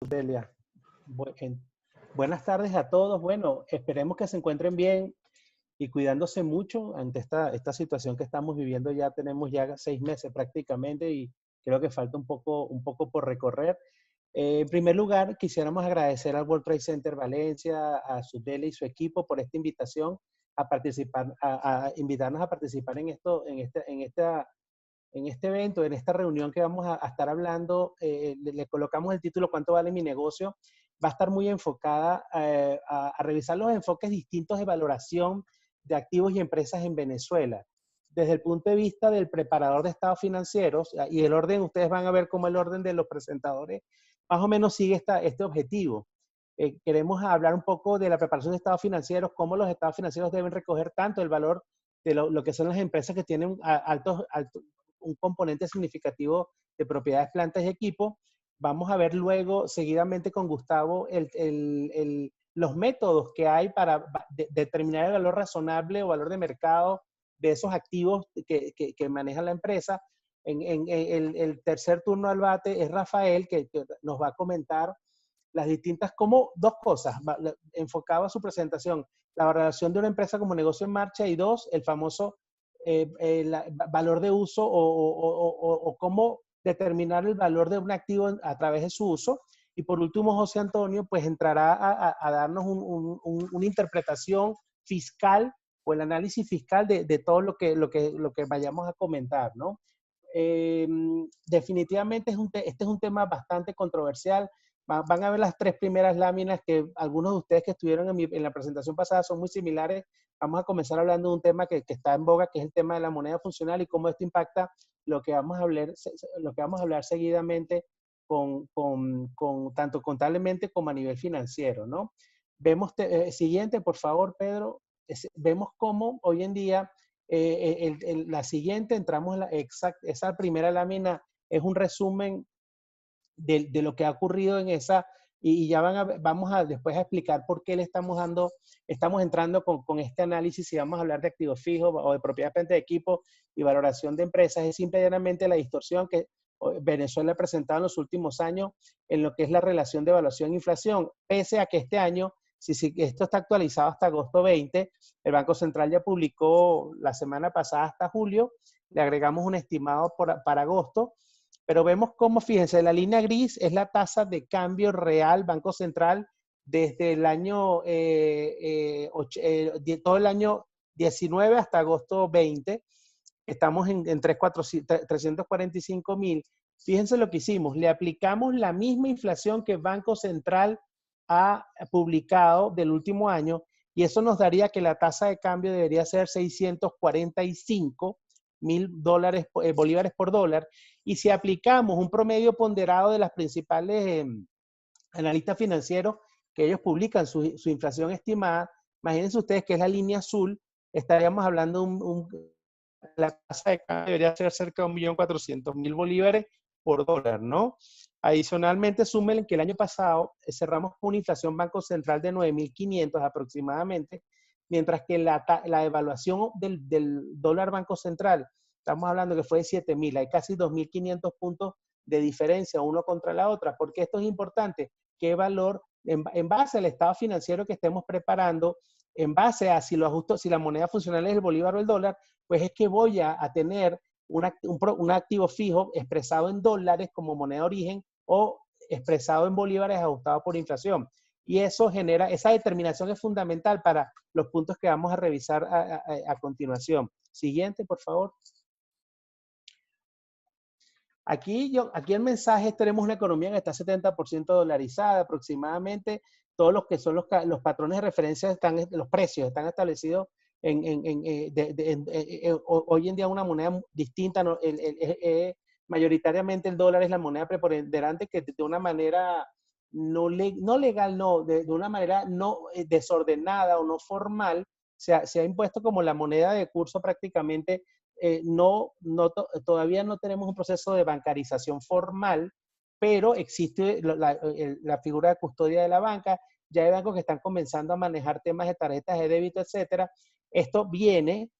Delia. Bu- en- Buenas tardes a todos. Bueno, esperemos que se encuentren bien y cuidándose mucho ante esta situación que estamos viviendo. Ya tenemos ya 6 meses prácticamente y creo que falta un poco por recorrer. En primer lugar, quisiéramos agradecer al World Trade Center Valencia, a Sudeli y su equipo por esta invitación a participar, a invitarnos a participar en este evento, en esta reunión que vamos a estar hablando. Le colocamos el título ¿Cuánto vale mi negocio? Va a estar muy enfocada a revisar los enfoques distintos de valoración de activos y empresas en Venezuela. Desde el punto de vista del preparador de estados financieros, y el orden, ustedes van a ver cómo el orden de los presentadores más o menos sigue este objetivo. Queremos hablar un poco de la preparación de estados financieros, cómo los estados financieros deben recoger tanto el valor de lo que son las empresas que tienen un componente significativo de propiedades, plantas y equipo. Vamos a ver luego, seguidamente con Gustavo, los métodos que hay para determinar el valor razonable o valor de mercado de esos activos que maneja la empresa. En el tercer turno al bate es Rafael, que nos va a comentar las distintas, como dos cosas, enfocaba su presentación, la valoración de una empresa como negocio en marcha, y dos, el famoso valor de uso o cómo determinar el valor de un activo a través de su uso. Y por último, José Antonio pues entrará a darnos una interpretación fiscal o el análisis fiscal de todo lo que vayamos a comentar, ¿no? Eh, Definitivamente este es un tema bastante controversial. Van a ver las tres primeras láminas que algunos de ustedes que estuvieron en la presentación pasada son muy similares. Vamos a comenzar hablando de un tema que está en boga, que es el tema de la moneda funcional y cómo esto impacta lo que vamos a hablar seguidamente tanto contablemente como a nivel financiero, ¿no? Siguiente, por favor, Pedro. Vemos cómo hoy en día la siguiente, entramos en esa primera lámina, es un resumen de lo que ha ocurrido en esa, y ya vamos a después a explicar por qué estamos entrando con este análisis, y vamos a hablar de activos fijos o de propiedad de equipo y valoración de empresas. Es simplemente la distorsión que Venezuela ha presentado en los últimos años en lo que es la relación de evaluación e inflación, pese a que este año, si esto está actualizado hasta agosto 20, el Banco Central ya publicó la semana pasada hasta julio, le agregamos un estimado para agosto, pero vemos cómo, fíjense, la línea gris es la tasa de cambio real Banco Central desde el año, todo el año 19 hasta agosto 20. Estamos en 345.000. Fíjense lo que hicimos, le aplicamos la misma inflación que Banco Central ha publicado del último año, y eso nos daría que la tasa de cambio debería ser 645.000 bolívares por dólar. Y si aplicamos un promedio ponderado de las principales analistas financieros, que ellos publican su inflación estimada, imagínense ustedes que es la línea azul, estaríamos hablando la tasa de cambio debería ser cerca de 1.400.000 bolívares por dólar, ¿no? Adicionalmente, súmenle que el año pasado cerramos con una inflación Banco Central de 9.500 aproximadamente, mientras que la evaluación del dólar Banco Central, estamos hablando que fue de 7.000, hay casi 2.500 puntos de diferencia uno contra la otra. ¿Por qué esto es importante? ¿Qué valor, en base al estado financiero que estemos preparando, en base a si la moneda funcional es el bolívar o el dólar, pues es que voy a tener un activo fijo expresado en dólares como moneda de origen o expresado en bolívares ajustado por inflación? Y eso genera, esa determinación es fundamental para los puntos que vamos a revisar a continuación. Siguiente, por favor. Aquí el mensaje es: tenemos una economía que está 70% dolarizada aproximadamente. Todos los que son los patrones de referencia, los precios están establecidos hoy en día una moneda distinta. ¿No? Mayoritariamente el dólar es la moneda preponderante, que de una manera no legal, no, de una manera no desordenada o no formal, se ha impuesto como la moneda de curso prácticamente. Todavía no tenemos un proceso de bancarización formal, pero existe la figura de custodia de la banca. Ya hay bancos que están comenzando a manejar temas de tarjetas de débito, etcétera. Esto viene,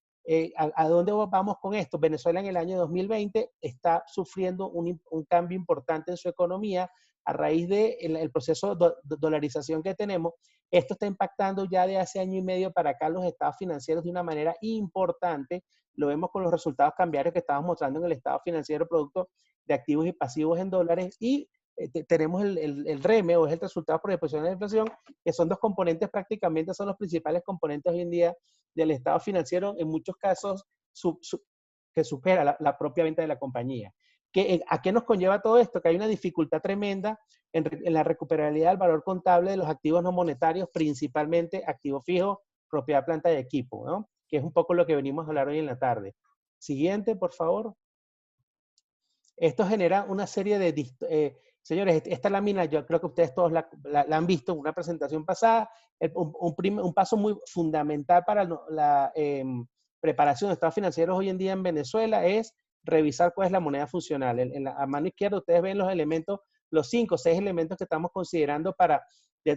¿a dónde vamos con esto? Venezuela en el año 2020 está sufriendo un cambio importante en su economía a raíz del el proceso de dolarización que tenemos, esto está impactando ya de hace año y medio para acá los estados financieros de una manera importante. Lo vemos con los resultados cambiarios que estamos mostrando en el estado financiero producto de activos y pasivos en dólares y tenemos el REME, o es el resultado por exposición a la inflación, que son dos componentes prácticamente, son los principales componentes hoy en día del estado financiero, en muchos casos que supera la propia venta de la compañía. ¿A qué nos conlleva todo esto? Que hay una dificultad tremenda en la recuperabilidad del valor contable de los activos no monetarios, principalmente activos fijos, propiedad, planta y equipo, ¿no? Que es un poco lo que venimos a hablar hoy en la tarde. Siguiente, por favor. Esto genera una serie de... señores, esta lámina yo creo que ustedes todos la han visto en una presentación pasada. Un paso muy fundamental para la preparación de estados financieros hoy en día en Venezuela es revisar cuál es la moneda funcional. A mano izquierda ustedes ven los elementos, los 5 o 6 elementos que estamos considerando para,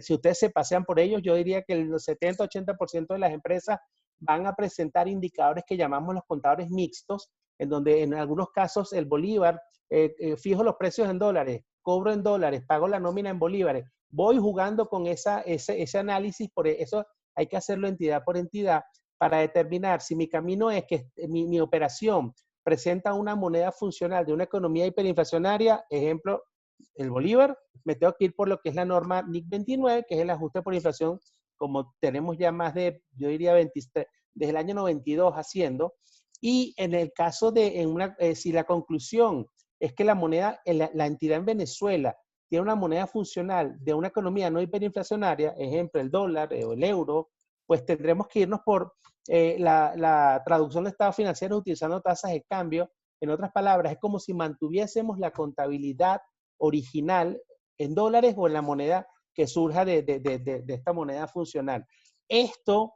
si ustedes se pasean por ellos, yo diría que el 70-80% de las empresas van a presentar indicadores que llamamos los contadores mixtos, en donde en algunos casos el bolívar, fijo los precios en dólares, cobro en dólares, pago la nómina en bolívares. Voy jugando con ese análisis, por eso hay que hacerlo entidad por entidad para determinar si mi camino es que mi operación presenta una moneda funcional de una economía hiperinflacionaria, ejemplo, el bolívar, me tengo que ir por lo que es la norma NIC 29, que es el ajuste por inflación, como tenemos ya más de, yo diría, 23, desde el año 92 haciendo. Y en el caso de, si la conclusión es que la moneda, la entidad en Venezuela tiene una moneda funcional de una economía no hiperinflacionaria, ejemplo, el dólar o el euro, pues tendremos que irnos por la traducción de estados financieros utilizando tasas de cambio. En otras palabras, es como si mantuviésemos la contabilidad original en dólares o en la moneda que surja de esta moneda funcional. Esto,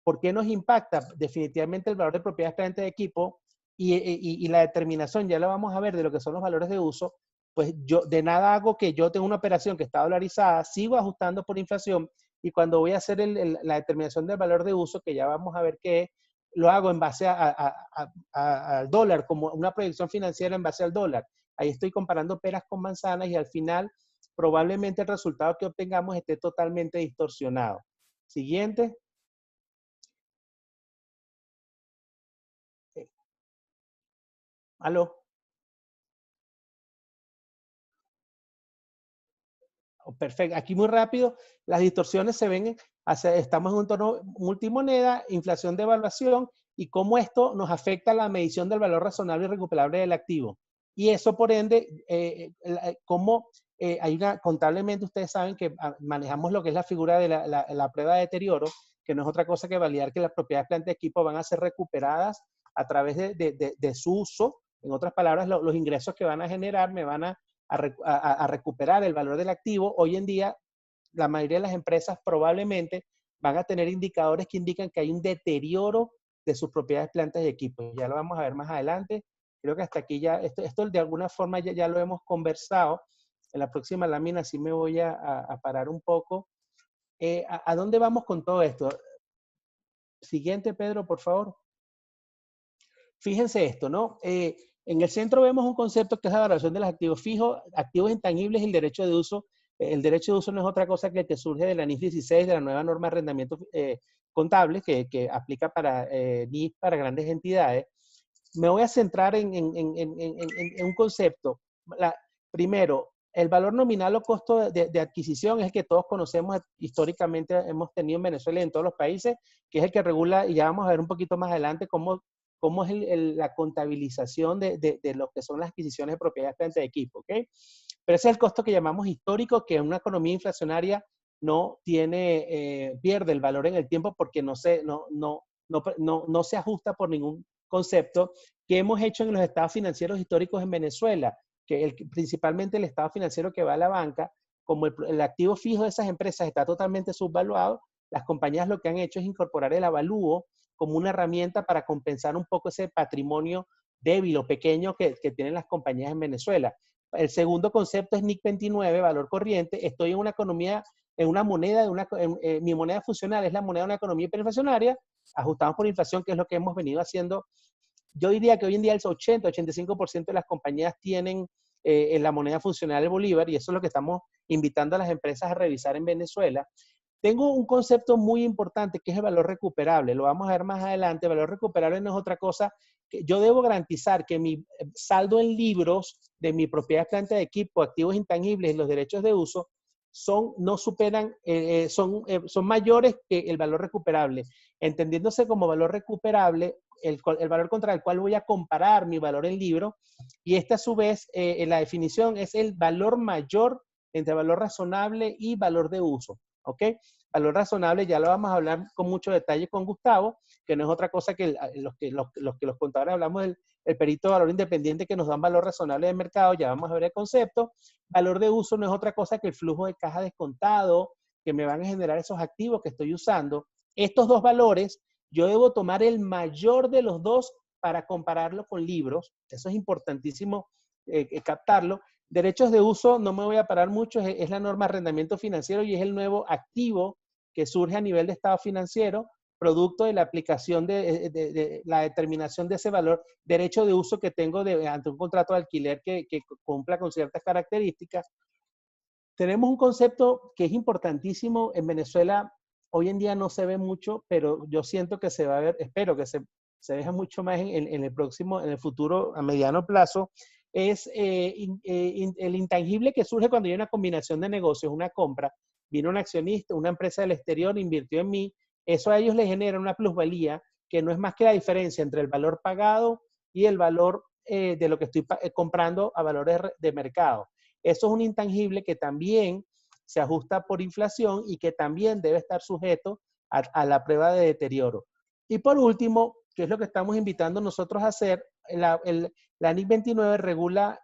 ¿por qué nos impacta? Definitivamente el valor de propiedades planta de equipo y la determinación, ya lo vamos a ver, de lo que son los valores de uso. Pues yo de nada hago que yo tenga una operación que está dolarizada, sigo ajustando por inflación y cuando voy a hacer la determinación del valor de uso, que ya vamos a ver qué es, lo hago en base al dólar, como una proyección financiera en base al dólar. Ahí estoy comparando peras con manzanas y al final probablemente el resultado que obtengamos esté totalmente distorsionado. Siguiente. ¿Aló? Perfecto. Aquí muy rápido, las distorsiones se ven, estamos en un entorno multimoneda, inflación de evaluación y cómo esto nos afecta a la medición del valor razonable y recuperable del activo. Y eso, por ende, cómo contablemente ustedes saben que manejamos lo que es la figura de la prueba de deterioro, que no es otra cosa que validar que las propiedades planta de equipo van a ser recuperadas a través de su uso. En otras palabras, los ingresos que van a generar me van a recuperar el valor del activo. Hoy en día, la mayoría de las empresas probablemente van a tener indicadores que indican que hay un deterioro de sus propiedades, plantas y equipos. Ya lo vamos a ver más adelante. Creo que hasta aquí ya, esto de alguna forma ya lo hemos conversado. En la próxima lámina sí me voy a parar un poco. ¿A dónde vamos con todo esto? Siguiente, Pedro, por favor. Fíjense esto, ¿no? En el centro vemos un concepto que es la valoración de los activos fijos, activos intangibles y el derecho de uso. El derecho de uso no es otra cosa que el que surge de la NIF 16, de la nueva norma de arrendamiento contable que aplica para NIF para grandes entidades. Me voy a centrar en un concepto. Primero, el valor nominal o costo de adquisición es el que todos conocemos, históricamente hemos tenido en Venezuela y en todos los países, que es el que regula, y ya vamos a ver un poquito más adelante cómo es la contabilización de lo que son las adquisiciones de propiedades frente de equipo, ¿ok? Pero ese es el costo que llamamos histórico, que en una economía inflacionaria no pierde el valor en el tiempo porque no se ajusta por ningún concepto que hemos hecho en los estados financieros históricos en Venezuela, que principalmente el estado financiero que va a la banca, como el activo fijo de esas empresas está totalmente subvaluado, las compañías lo que han hecho es incorporar el avalúo como una herramienta para compensar un poco ese patrimonio débil o pequeño que tienen las compañías en Venezuela. El segundo concepto es NIC 29, valor corriente. Estoy en una economía, en una moneda, mi moneda funcional es la moneda de una economía hiperinflacionaria, ajustamos por inflación, que es lo que hemos venido haciendo. Yo diría que hoy en día el 80-85% de las compañías tienen en la moneda funcional del bolívar, y eso es lo que estamos invitando a las empresas a revisar en Venezuela. Tengo un concepto muy importante que es el valor recuperable. Lo vamos a ver más adelante. El valor recuperable no es otra cosa que yo debo garantizar que mi saldo en libros de mi propiedad, planta de equipo, activos intangibles y los derechos de uso no superan, son mayores que el valor recuperable. Entendiéndose como valor recuperable, el valor contra el cual voy a comparar mi valor en libro, y esta a su vez, en la definición es el valor mayor entre valor razonable y valor de uso. ¿Ok? Valor razonable ya lo vamos a hablar con mucho detalle con Gustavo, que no es otra cosa que los contadores hablamos del el perito de valor independiente que nos da un valor razonable de mercado, ya vamos a ver el concepto. Valor de uso no es otra cosa que el flujo de caja descontado que me van a generar esos activos que estoy usando. Estos dos valores, yo debo tomar el mayor de los dos para compararlo con libros. Eso es importantísimo captarlo. Derechos de uso, no me voy a parar mucho, es la norma de arrendamiento financiero y es el nuevo activo que surge a nivel de estado financiero, producto de la aplicación de la determinación de ese valor, derecho de uso que tengo ante un contrato de alquiler que cumpla con ciertas características. Tenemos un concepto que es importantísimo en Venezuela, hoy en día no se ve mucho, pero yo siento que se va a ver, espero que se vea mucho más en el futuro a mediano plazo, es el intangible que surge cuando hay una combinación de negocios, una compra. Vino un accionista, una empresa del exterior, invirtió en mí. Eso a ellos les genera una plusvalía que no es más que la diferencia entre el valor pagado y el valor de lo que estoy comprando a valores de mercado. Eso es un intangible que también se ajusta por inflación y que también debe estar sujeto a la prueba de deterioro. Y por último, que es lo que estamos invitando nosotros a hacer, la NIC 29 regula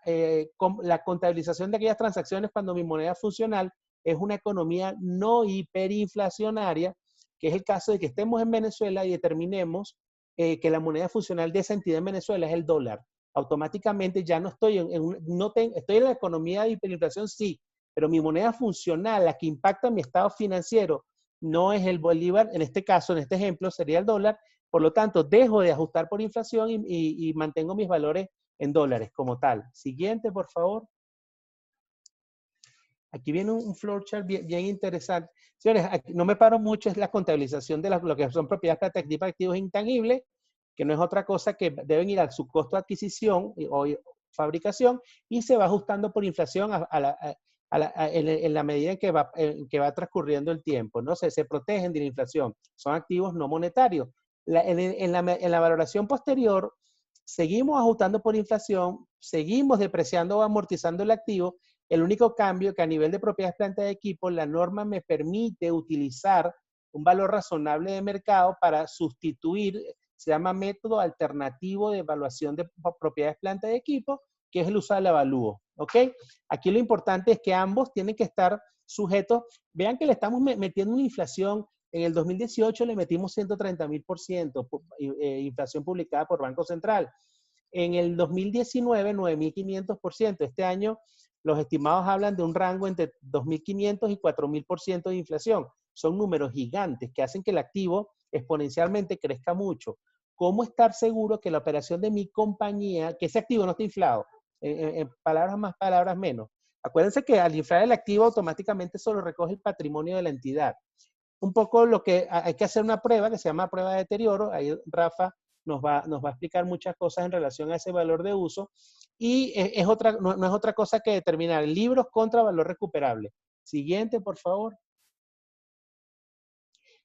la contabilización de aquellas transacciones cuando mi moneda funcional es una economía no hiperinflacionaria, que es el caso de que estemos en Venezuela y determinemos que la moneda funcional de esa entidad en Venezuela es el dólar. Automáticamente ya no estoy estoy en la economía de hiperinflación, sí, pero mi moneda funcional, la que impacta mi estado financiero, no es el bolívar, en este caso, en este ejemplo, sería el dólar. Por lo tanto, dejo de ajustar por inflación y mantengo mis valores en dólares como tal. Siguiente, por favor. Aquí viene un flowchart bien interesante. Señores, no me paro mucho, es la contabilización de lo que son propiedades protectivas, activos intangibles, que no es otra cosa que deben ir a su costo de adquisición o fabricación y se va ajustando por inflación en la medida en que va transcurriendo el tiempo, ¿no? Se protegen de la inflación. Son activos no monetarios. En la valoración posterior, seguimos ajustando por inflación, seguimos depreciando o amortizando el activo. El único cambio que a nivel de propiedades, planta de equipo, la norma me permite utilizar un valor razonable de mercado para sustituir, se llama método alternativo de evaluación de propiedades, planta de equipo, que es el uso del avalúo. ¿Ok? Aquí lo importante es que ambos tienen que estar sujetos. Vean que le estamos metiendo una inflación. En el 2018 le metimos 130.000%, inflación publicada por Banco Central. En el 2019, 9.500%. Este año los estimados hablan de un rango entre 2.500 y 4.000% de inflación. Son números gigantes que hacen que el activo exponencialmente crezca mucho. ¿Cómo estar seguro que la operación de mi compañía, que ese activo no está inflado? En palabras más, palabras menos. Acuérdense que al inflar el activo automáticamente solo recoge el patrimonio de la entidad. Un poco lo que hay que hacer una prueba que se llama prueba de deterioro. Ahí Rafa nos va a explicar muchas cosas en relación a ese valor de uso. Y no es otra cosa que determinar libros contra valor recuperable. Siguiente, por favor.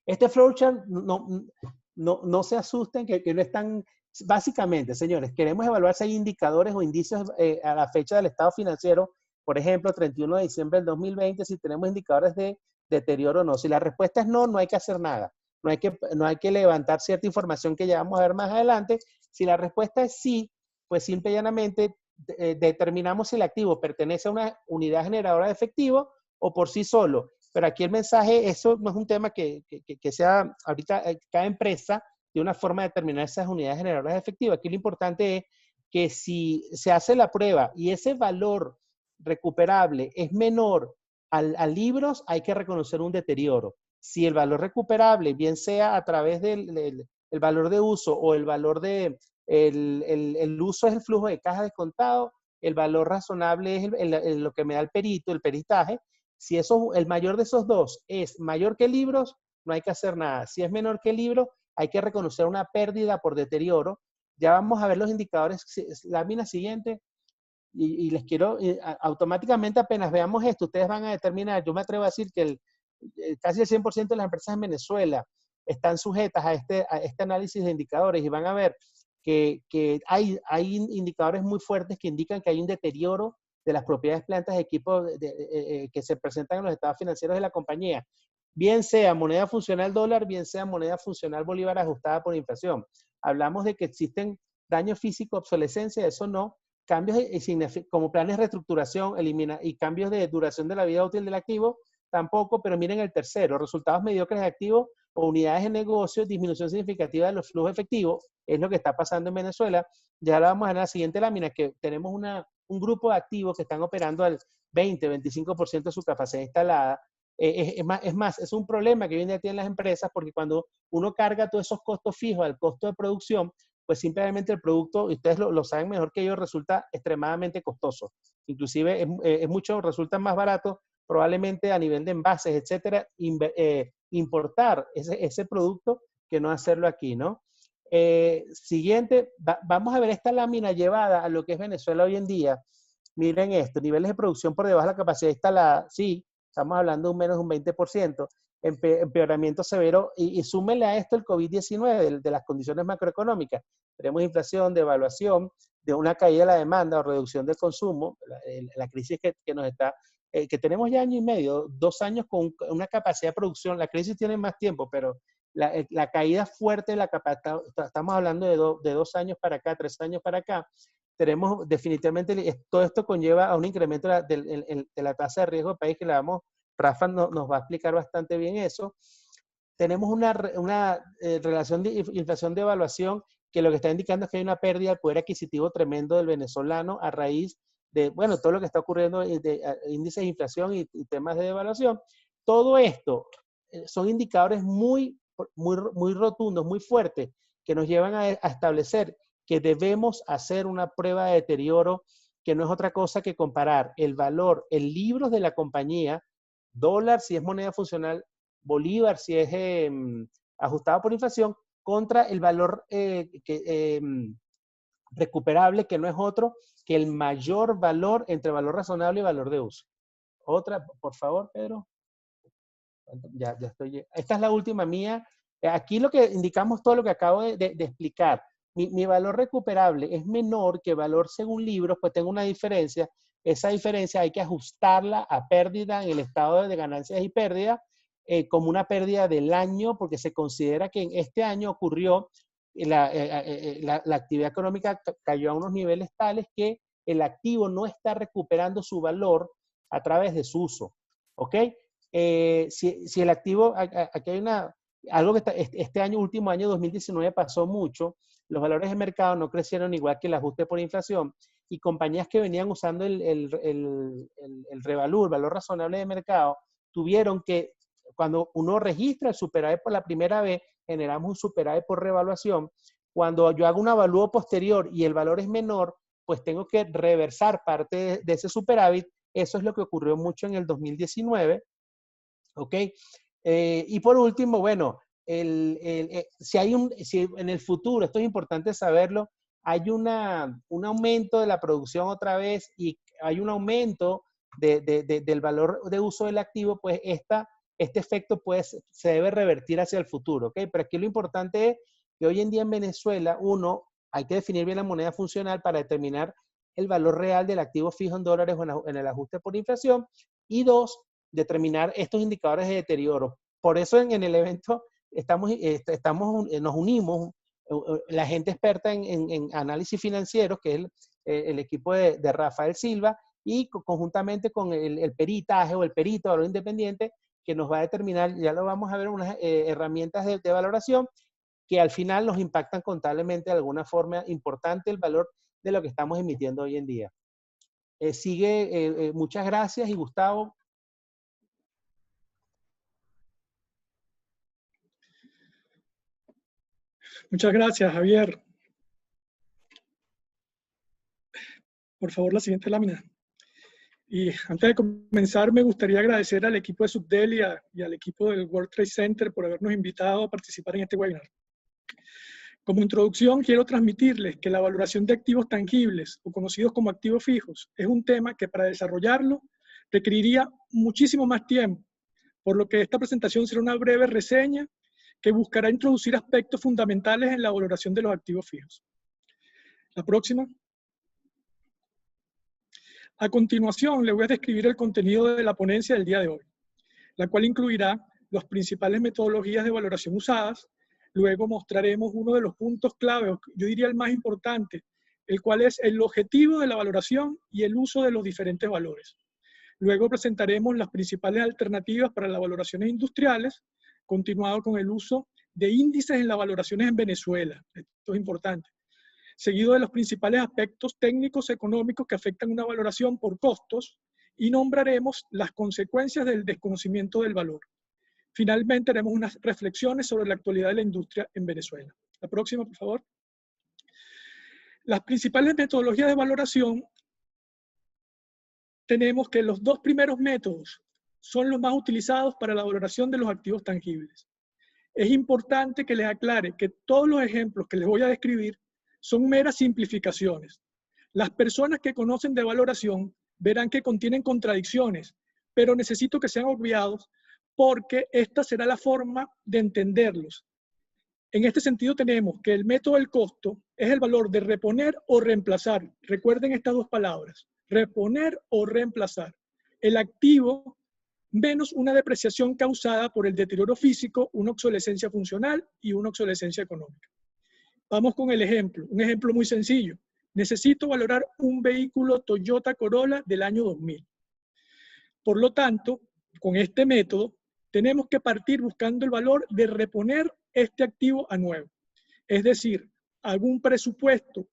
Este flowchart, no se asusten que no están, básicamente, señores, queremos evaluar si hay indicadores o indicios a la fecha del estado financiero, por ejemplo, 31 de diciembre del 2020, si tenemos indicadores de deterioro o no. Si la respuesta es no, no hay que hacer nada. No hay que levantar cierta información que ya vamos a ver más adelante. Si la respuesta es sí, pues simple y llanamente determinamos si el activo pertenece a una unidad generadora de efectivo o por sí solo. Pero aquí el mensaje, eso no es un tema que sea, ahorita cada empresa tiene una forma de determinar esas unidades generadoras de efectivo. Aquí lo importante es que si se hace la prueba y ese valor recuperable es menor a libros, hay que reconocer un deterioro. Si el valor recuperable, bien sea a través del valor de uso o el valor el uso es el flujo de caja descontado, el valor razonable es lo que me da el perito, el peritaje. Si eso, el mayor de esos dos es mayor que libros, no hay que hacer nada. Si es menor que libros, hay que reconocer una pérdida por deterioro. Ya vamos a ver los indicadores, lámina siguiente, y les quiero, automáticamente apenas veamos esto, ustedes van a determinar, yo me atrevo a decir que casi el 100% de las empresas en Venezuela están sujetas a este análisis de indicadores y van a ver que hay indicadores muy fuertes que indican que hay un deterioro de las propiedades, plantas, equipos que se presentan en los estados financieros de la compañía, bien sea moneda funcional dólar, bien sea moneda funcional bolívar ajustada por inflación. Hablamos de que existen daños físicos, obsolescencia, eso no, cambios como planes de reestructuración y cambios de duración de la vida útil del activo, tampoco, pero miren el tercero, resultados mediocres de activos o unidades de negocio, disminución significativa de los flujos efectivos, es lo que está pasando en Venezuela. Ya lo vamos a ver en la siguiente lámina, que tenemos un grupo de activos que están operando al 20-25% de su capacidad instalada. Es un problema que hoy en día tienen las empresas porque cuando uno carga todos esos costos fijos al costo de producción, pues simplemente el producto, y ustedes lo saben mejor que yo, resulta extremadamente costoso. Inclusive resulta más barato probablemente a nivel de envases, etcétera, importar ese producto que no hacerlo aquí, ¿no? Siguiente, vamos a ver esta lámina llevada a lo que es Venezuela hoy en día. Miren esto, niveles de producción por debajo de la capacidad instalada, sí, estamos hablando de un menos de un 20%, empeoramiento severo, y súmenle a esto el COVID-19 de las condiciones macroeconómicas. Tenemos inflación, devaluación, de una caída de la demanda o reducción del consumo, la crisis que nos está, que tenemos ya año y medio, 2 años con una capacidad de producción, la crisis tiene más tiempo, pero la caída fuerte de la capacidad, estamos hablando de 2 años para acá, 3 años para acá, tenemos definitivamente, todo esto conlleva a un incremento de la tasa de riesgo del país que Rafa nos va a explicar bastante bien eso. Tenemos una relación de inflación de evaluación que lo que está indicando es que hay una pérdida del poder adquisitivo tremendo del venezolano a raíz de, bueno, todo lo que está ocurriendo de índices de inflación y temas de devaluación. Todo esto son indicadores muy rotundos, muy fuertes, que nos llevan a establecer que debemos hacer una prueba de deterioro que no es otra cosa que comparar el valor en libros de la compañía, dólar si es moneda funcional, bolívar si es ajustado por inflación, contra el valor recuperable, que no es otro que el mayor valor entre valor razonable y valor de uso. Otra, por favor, Pedro. Ya estoy. Esta es la última mía. Aquí lo que indicamos todo lo que acabo de explicar. Mi valor recuperable es menor que valor según libros, pues tengo una diferencia. Esa diferencia hay que ajustarla a pérdida en el estado de ganancias y pérdidas, como una pérdida del año, porque se considera que en este año ocurrió, la actividad económica cayó a unos niveles tales que el activo no está recuperando su valor a través de su uso. ¿Ok? Si el activo, aquí hay algo que este año, último año 2019 pasó mucho, los valores de mercado no crecieron igual que el ajuste por inflación y compañías que venían usando el revalú, el valor razonable de mercado, tuvieron que, cuando uno registra el superávit por la primera vez, generamos un superávit por revaluación. Cuando yo hago un avalúo posterior y el valor es menor, pues tengo que reversar parte de ese superávit. Eso es lo que ocurrió mucho en el 2019. ¿Ok? Y por último, bueno, si en el futuro, esto es importante saberlo, hay un aumento de la producción otra vez y hay un aumento del valor de uso del activo, pues este efecto se debe revertir hacia el futuro, ¿ok? Pero aquí lo importante es que hoy en día en Venezuela, hay que definir bien la moneda funcional para determinar el valor real del activo fijo en dólares o en el ajuste por inflación, y dos, determinar estos indicadores de deterioro. Por eso en el evento nos unimos, la gente experta en análisis financiero, que es el equipo de Rafael Silva, y conjuntamente con el peritaje o el perito, valor independiente, que nos va a determinar, ya lo vamos a ver, unas herramientas de valoración que al final nos impactan contablemente de alguna forma importante el valor de lo que estamos emitiendo hoy en día. Muchas gracias, y Gustavo. Muchas gracias, Javier. Por favor, la siguiente lámina. Y antes de comenzar, me gustaría agradecer al equipo de Subdel y al equipo del World Trade Center por habernos invitado a participar en este webinar. Como introducción, quiero transmitirles que la valoración de activos tangibles, o conocidos como activos fijos, es un tema que para desarrollarlo requeriría muchísimo más tiempo, por lo que esta presentación será una breve reseña que buscará introducir aspectos fundamentales en la valoración de los activos fijos. La próxima. A continuación, le voy a describir el contenido de la ponencia del día de hoy, la cual incluirá las principales metodologías de valoración usadas. Luego mostraremos uno de los puntos clave, yo diría el más importante, el cual es el objetivo de la valoración y el uso de los diferentes valores. Luego presentaremos las principales alternativas para las valoraciones industriales, continuado con el uso de índices en las valoraciones en Venezuela. Esto es importante. Seguido de los principales aspectos técnicos económicos que afectan una valoración por costos, y nombraremos las consecuencias del desconocimiento del valor. Finalmente haremos unas reflexiones sobre la actualidad de la industria en Venezuela. La próxima, por favor. Las principales metodologías de valoración, tenemos que los dos primeros métodos son los más utilizados para la valoración de los activos tangibles. Es importante que les aclare que todos los ejemplos que les voy a describir son meras simplificaciones. Las personas que conocen de valoración verán que contienen contradicciones, pero necesito que sean obviados porque esta será la forma de entenderlos. En este sentido tenemos que el método del costo es el valor de reponer o reemplazar. Recuerden estas dos palabras, reponer o reemplazar. El activo menos una depreciación causada por el deterioro físico, una obsolescencia funcional y una obsolescencia económica. Vamos con el ejemplo, un ejemplo muy sencillo. Necesito valorar un vehículo Toyota Corolla del año 2000. Por lo tanto, con este método, tenemos que partir buscando el valor de reponer este activo a nuevo. Es decir, hago un presupuesto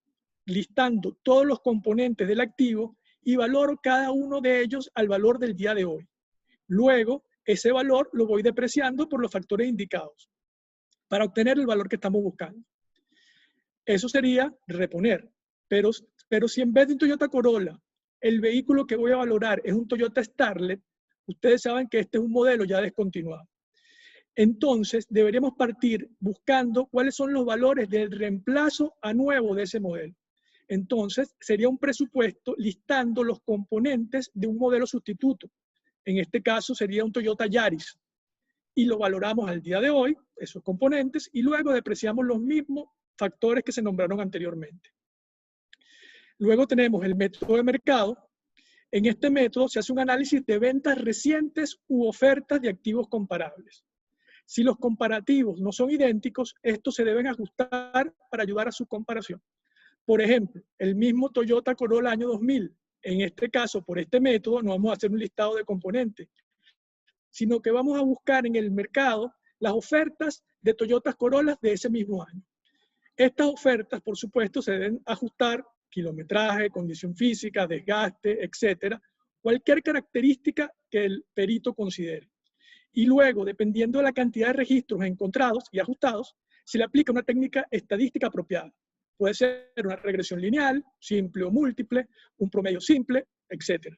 listando todos los componentes del activo y valoro cada uno de ellos al valor del día de hoy. Luego, ese valor lo voy depreciando por los factores indicados para obtener el valor que estamos buscando. Eso sería reponer. Pero si en vez de un Toyota Corolla, el vehículo que voy a valorar es un Toyota Starlet, ustedes saben que este es un modelo ya descontinuado. Entonces, deberíamos partir buscando cuáles son los valores del reemplazo a nuevo de ese modelo. Entonces, sería un presupuesto listando los componentes de un modelo sustituto. En este caso sería un Toyota Yaris. Y lo valoramos al día de hoy, esos componentes, y luego depreciamos los mismos factores que se nombraron anteriormente. Luego tenemos el método de mercado. En este método se hace un análisis de ventas recientes u ofertas de activos comparables. Si los comparativos no son idénticos, estos se deben ajustar para ayudar a su comparación. Por ejemplo, el mismo Toyota Corolla año 2000. En este caso, por este método, no vamos a hacer un listado de componentes, sino que vamos a buscar en el mercado las ofertas de Toyota Corolla de ese mismo año. Estas ofertas, por supuesto, se deben ajustar, kilometraje, condición física, desgaste, etcétera, cualquier característica que el perito considere. Y luego, dependiendo de la cantidad de registros encontrados y ajustados, se le aplica una técnica estadística apropiada. Puede ser una regresión lineal, simple o múltiple, un promedio simple, etcétera,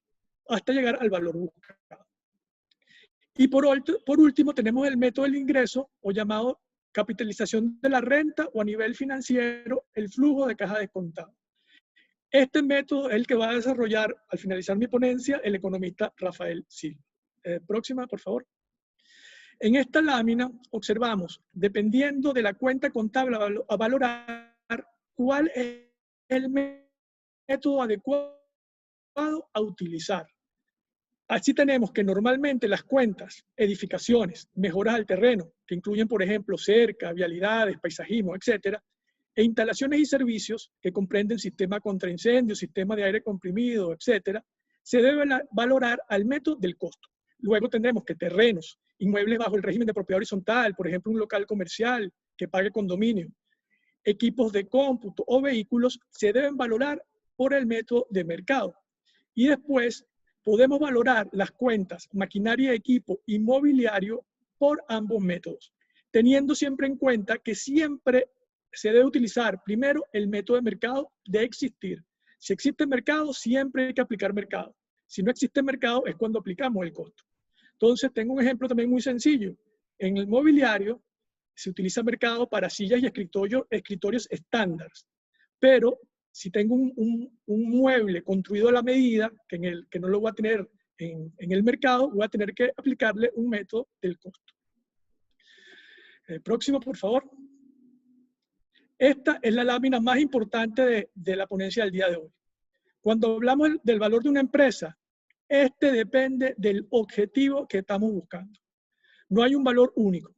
hasta llegar al valor buscado. Y por último, tenemos el método del ingreso, o llamado capitalización de la renta, o a nivel financiero, el flujo de caja descontado. Este método es el que va a desarrollar, al finalizar mi ponencia, el economista Rafael Silva. Próxima, por favor. En esta lámina observamos, dependiendo de la cuenta contable a valorar, cuál es el método adecuado a utilizar. Así tenemos que normalmente las cuentas, edificaciones, mejoras al terreno, que incluyen, por ejemplo, cerca, vialidades, paisajismo, etcétera, e instalaciones y servicios, que comprenden sistema contra incendios, sistema de aire comprimido, etcétera, se debe valorar al método del costo. Luego tendremos que terrenos, inmuebles bajo el régimen de propiedad horizontal, por ejemplo, un local comercial que pague condominio, equipos de cómputo o vehículos se deben valorar por el método de mercado. Y después podemos valorar las cuentas, maquinaria, equipo y mobiliario por ambos métodos, teniendo siempre en cuenta que siempre se debe utilizar primero el método de mercado de existir. Si existe mercado, siempre hay que aplicar mercado. Si no existe mercado, es cuando aplicamos el costo. Entonces, tengo un ejemplo también muy sencillo. En el mobiliario se utiliza mercado para sillas y escritorios estándar. Pero si tengo un mueble construido a la medida, que no lo voy a tener en el mercado, voy a tener que aplicarle un método del costo. El próximo, por favor. Esta es la lámina más importante de la ponencia del día de hoy. Cuando hablamos del valor de una empresa, este depende del objetivo que estamos buscando. No hay un valor único,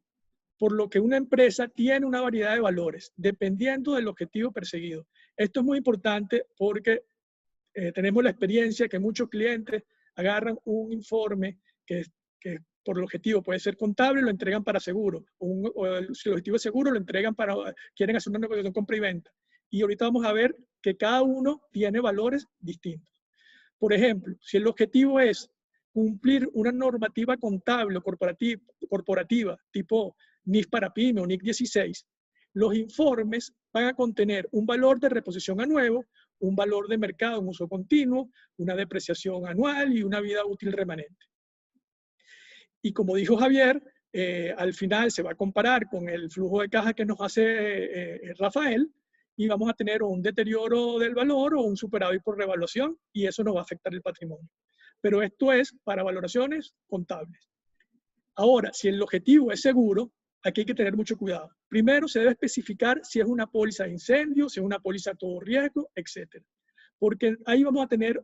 por lo que una empresa tiene una variedad de valores, dependiendo del objetivo perseguido. Esto es muy importante porque tenemos la experiencia que muchos clientes agarran un informe que por el objetivo puede ser contable, lo entregan para seguro, si el objetivo es seguro, lo entregan quieren hacer una negociación compra y venta. Y ahorita vamos a ver que cada uno tiene valores distintos. Por ejemplo, si el objetivo es cumplir una normativa contable o corporativa tipo NIF para PYME o NIC 16, los informes van a contener un valor de reposición a nuevo, un valor de mercado en uso continuo, una depreciación anual y una vida útil remanente. Y como dijo Javier, al final se va a comparar con el flujo de caja que nos hace Rafael y vamos a tener un deterioro del valor o un superávit por revaluación y eso nos va a afectar el patrimonio. Pero esto es para valoraciones contables. Ahora, si el objetivo es seguro, aquí hay que tener mucho cuidado. Primero se debe especificar si es una póliza de incendio, si es una póliza a todo riesgo, etc. Porque ahí vamos a tener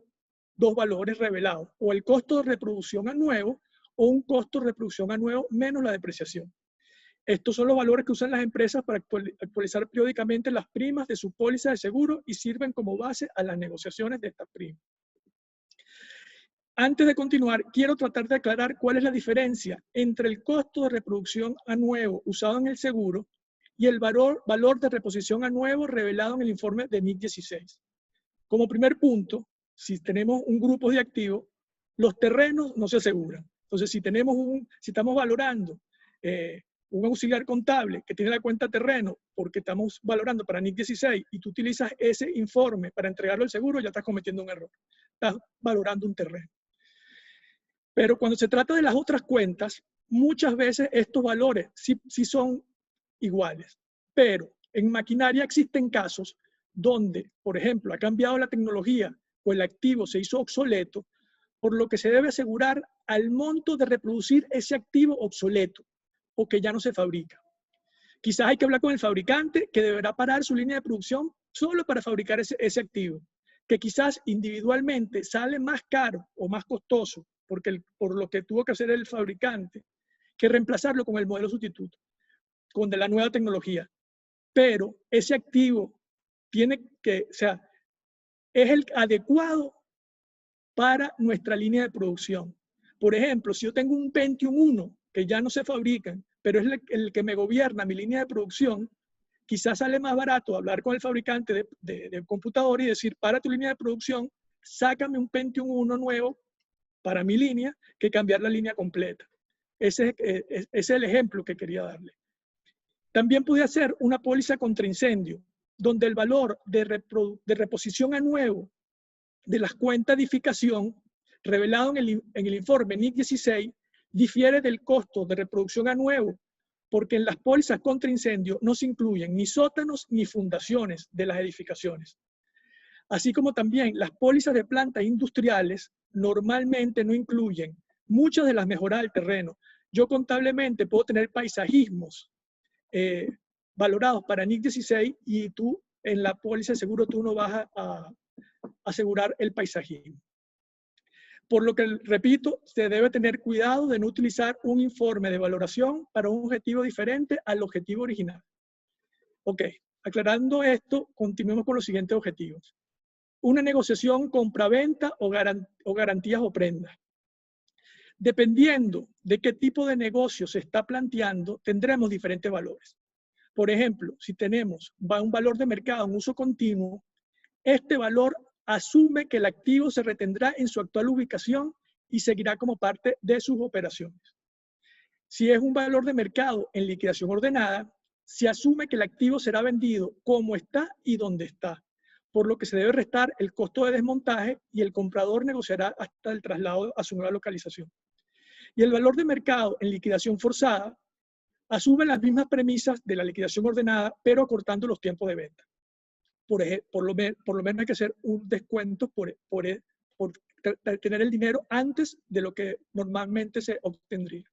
dos valores revelados, o el costo de reproducción a nuevo o un costo de reproducción a nuevo menos la depreciación. Estos son los valores que usan las empresas para actualizar periódicamente las primas de su póliza de seguro y sirven como base a las negociaciones de estas primas. Antes de continuar, quiero tratar de aclarar cuál es la diferencia entre el costo de reproducción a nuevo usado en el seguro y el valor de reposición a nuevo revelado en el informe de NIC 16. Como primer punto, si tenemos un grupo de activos, los terrenos no se aseguran. Entonces, si estamos valorando un auxiliar contable que tiene la cuenta terreno porque estamos valorando para NIC 16 y tú utilizas ese informe para entregarlo al seguro, ya estás cometiendo un error. Estás valorando un terreno. Pero cuando se trata de las otras cuentas, muchas veces estos valores sí son iguales. Pero en maquinaria existen casos donde, por ejemplo, ha cambiado la tecnología o el activo se hizo obsoleto, por lo que se debe asegurar al monto de reproducir ese activo obsoleto o que ya no se fabrica. Quizás hay que hablar con el fabricante que deberá parar su línea de producción solo para fabricar ese activo, que quizás individualmente sale más caro o más costoso por lo que tuvo que hacer el fabricante, que reemplazarlo con el modelo sustituto, con de la nueva tecnología. Pero ese activo es el adecuado para nuestra línea de producción. Por ejemplo, si yo tengo un Pentium 1 que ya no se fabrican, pero es el que me gobierna mi línea de producción, quizás sale más barato hablar con el fabricante de computador y decir, para tu línea de producción, sácame un Pentium 1 nuevo para mi línea, que cambiar la línea completa. Ese es el ejemplo que quería darle. También puede ser una póliza contra incendio, donde el valor de reposición a nuevo de las cuentas de edificación revelado en el informe NIC 16 difiere del costo de reproducción a nuevo, porque en las pólizas contra incendio no se incluyen ni sótanos ni fundaciones de las edificaciones. Así como también las pólizas de plantas industriales normalmente no incluyen muchas de las mejoras del terreno. Yo contablemente puedo tener paisajismos valorados para NIC 16 y tú en la póliza de seguro tú no vas a asegurar el paisajismo. Por lo que, repito, se debe tener cuidado de no utilizar un informe de valoración para un objetivo diferente al objetivo original. Ok, aclarando esto, continuemos con los siguientes objetivos. Una negociación compra-venta o garantías o prendas. Dependiendo de qué tipo de negocio se está planteando, tendremos diferentes valores. Por ejemplo, si tenemos un valor de mercado en uso continuo, este valor asume que el activo se retendrá en su actual ubicación y seguirá como parte de sus operaciones. Si es un valor de mercado en liquidación ordenada, se asume que el activo será vendido como está y donde está, por lo que se debe restar el costo de desmontaje y el comprador negociará hasta el traslado a su nueva localización. Y el valor de mercado en liquidación forzada asume las mismas premisas de la liquidación ordenada, pero acortando los tiempos de venta. Por lo menos hay que hacer un descuento por tener el dinero antes de lo que normalmente se obtendría.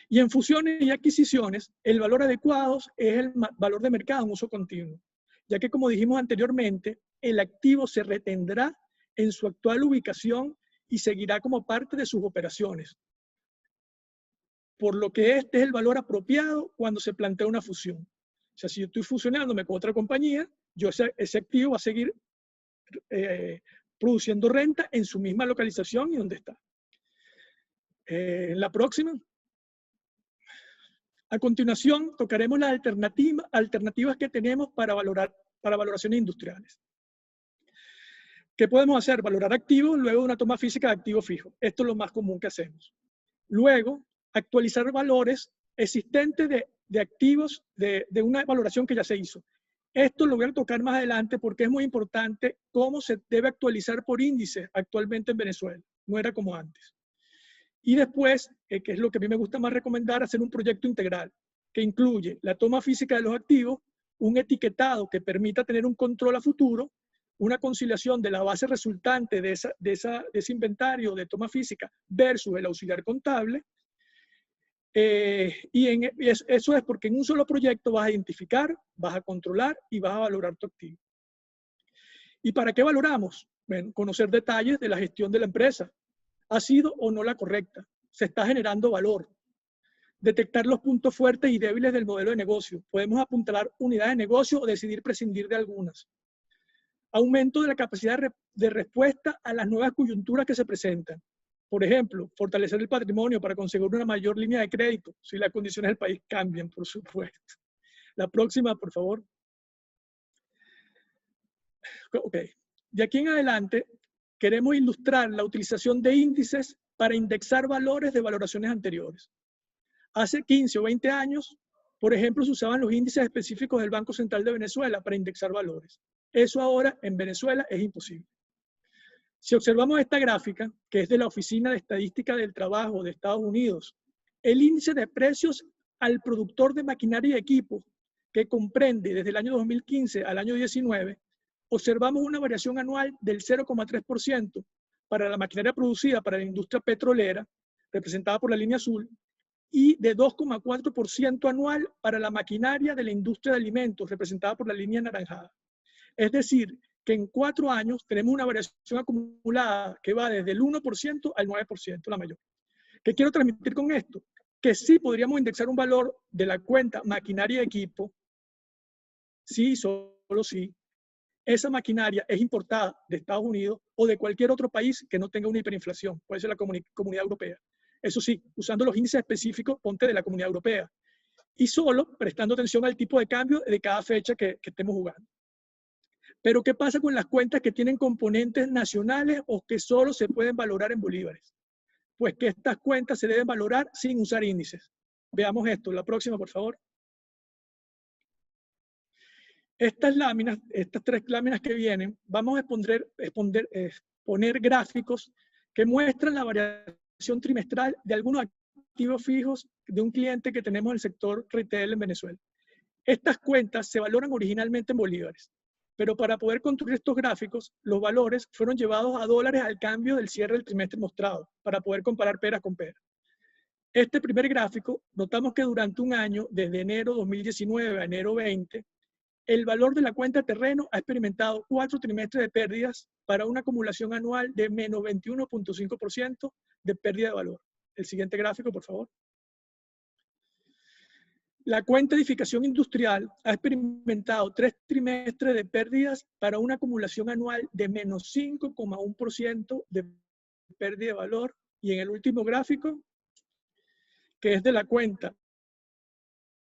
Y en fusiones y adquisiciones, el valor adecuado es el valor de mercado en uso continuo, ya que, como dijimos anteriormente, el activo se retendrá en su actual ubicación y seguirá como parte de sus operaciones, por lo que este es el valor apropiado cuando se plantea una fusión. O sea, si yo estoy fusionándome con otra compañía, ese activo va a seguir produciendo renta en su misma localización y donde está. La próxima. A continuación, tocaremos las alternativas que tenemos para valoraciones industriales. ¿Qué podemos hacer? Valorar activos luego de una toma física de activo fijo. Esto es lo más común que hacemos. Luego, actualizar valores existentes de activos de una valoración que ya se hizo. Esto lo voy a tocar más adelante porque es muy importante cómo se debe actualizar por índice actualmente en Venezuela. No era como antes. Y después, que es lo que a mí me gusta más recomendar, hacer un proyecto integral que incluye la toma física de los activos, un etiquetado que permita tener un control a futuro, una conciliación de la base resultante de ese inventario de toma física versus el auxiliar contable. Eso es porque en un solo proyecto vas a identificar, vas a controlar y vas a valorar tu activo. ¿Y para qué valoramos? Bueno, conocer detalles de la gestión de la empresa. ¿Ha sido o no la correcta? ¿Se está generando valor? Detectar los puntos fuertes y débiles del modelo de negocio. Podemos apuntalar unidades de negocio o decidir prescindir de algunas. Aumento de la capacidad de respuesta a las nuevas coyunturas que se presentan. Por ejemplo, fortalecer el patrimonio para conseguir una mayor línea de crédito, si las condiciones del país cambian, por supuesto. La próxima, por favor. Ok. De aquí en adelante, queremos ilustrar la utilización de índices para indexar valores de valoraciones anteriores. Hace 15 o 20 años, por ejemplo, se usaban los índices específicos del Banco Central de Venezuela para indexar valores. Eso ahora en Venezuela es imposible. Si observamos esta gráfica, que es de la Oficina de Estadística del Trabajo de Estados Unidos, el índice de precios al productor de maquinaria y equipo, que comprende desde el año 2015 al año 19, observamos una variación anual del 0,3% para la maquinaria producida para la industria petrolera, representada por la línea azul, y de 2,4% anual para la maquinaria de la industria de alimentos, representada por la línea anaranjada. Es decir, que en 4 años tenemos una variación acumulada que va desde el 1% al 9%, la mayor. ¿Qué quiero transmitir con esto? Que sí podríamos indexar un valor de la cuenta maquinaria y equipo, sí, solo sí, esa maquinaria es importada de Estados Unidos o de cualquier otro país que no tenga una hiperinflación, puede ser la Comunidad Europea. Eso sí, usando los índices específicos, ponte de la Comunidad Europea. Y solo prestando atención al tipo de cambio de cada fecha que estemos jugando. Pero ¿qué pasa con las cuentas que tienen componentes nacionales o que solo se pueden valorar en bolívares? Pues que estas cuentas se deben valorar sin usar índices. Veamos esto. La próxima, por favor. Estas láminas, estas 3 láminas que vienen, vamos a poner gráficos que muestran la variación trimestral de algunos activos fijos de un cliente que tenemos en el sector retail en Venezuela. Estas cuentas se valoran originalmente en bolívares, pero para poder construir estos gráficos, los valores fueron llevados a dólares al cambio del cierre del trimestre mostrado, para poder comparar peras con peras. Este primer gráfico, notamos que durante un año, desde enero 2019 a enero 20, el valor de la cuenta terreno ha experimentado 4 trimestres de pérdidas para una acumulación anual de menos 21,5% de pérdida de valor. El siguiente gráfico, por favor. La cuenta edificación industrial ha experimentado 3 trimestres de pérdidas para una acumulación anual de menos 5,1% de pérdida de valor. Y en el último gráfico, que es de la cuenta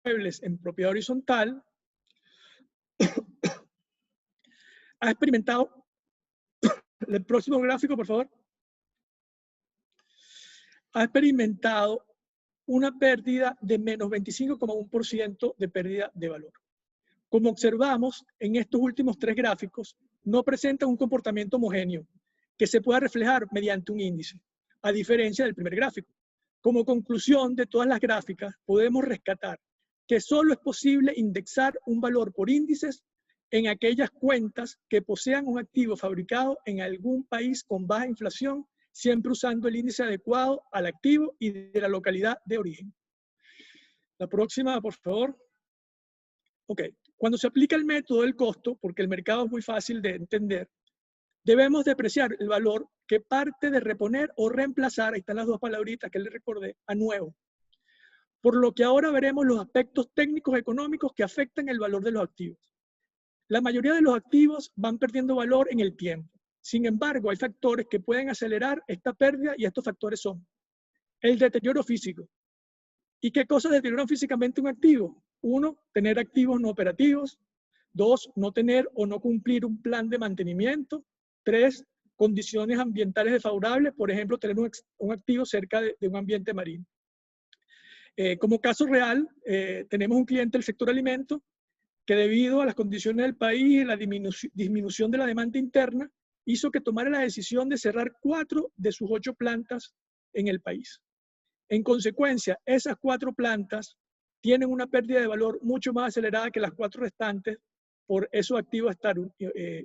muebles en propiedad horizontal, ha experimentado, el próximo gráfico, por favor, ha experimentado una pérdida de menos 25,1% de pérdida de valor. Como observamos en estos últimos 3 gráficos, no presentan un comportamiento homogéneo que se pueda reflejar mediante un índice, a diferencia del primer gráfico. Como conclusión de todas las gráficas, podemos rescatar que solo es posible indexar un valor por índices en aquellas cuentas que posean un activo fabricado en algún país con baja inflación, siempre usando el índice adecuado al activo y de la localidad de origen. La próxima, por favor. Ok, cuando se aplica el método del costo, porque el mercado es muy fácil de entender, debemos depreciar el valor que parte de reponer o reemplazar, ahí están las 2 palabritas que les recordé, a nuevo. Por lo que ahora veremos los aspectos técnicos económicos que afectan el valor de los activos. La mayoría de los activos van perdiendo valor en el tiempo. Sin embargo, hay factores que pueden acelerar esta pérdida y estos factores son el deterioro físico. ¿Y qué cosas deterioran físicamente un activo? 1, tener activos no operativos. 2, no tener o no cumplir un plan de mantenimiento. 3, condiciones ambientales desfavorables, por ejemplo, tener un activo cerca de un ambiente marino. Como caso real, tenemos un cliente del sector alimento que debido a las condiciones del país y la disminución de la demanda interna, hizo que tomara la decisión de cerrar 4 de sus 8 plantas en el país. En consecuencia, esas 4 plantas tienen una pérdida de valor mucho más acelerada que las 4 restantes por esos activos estar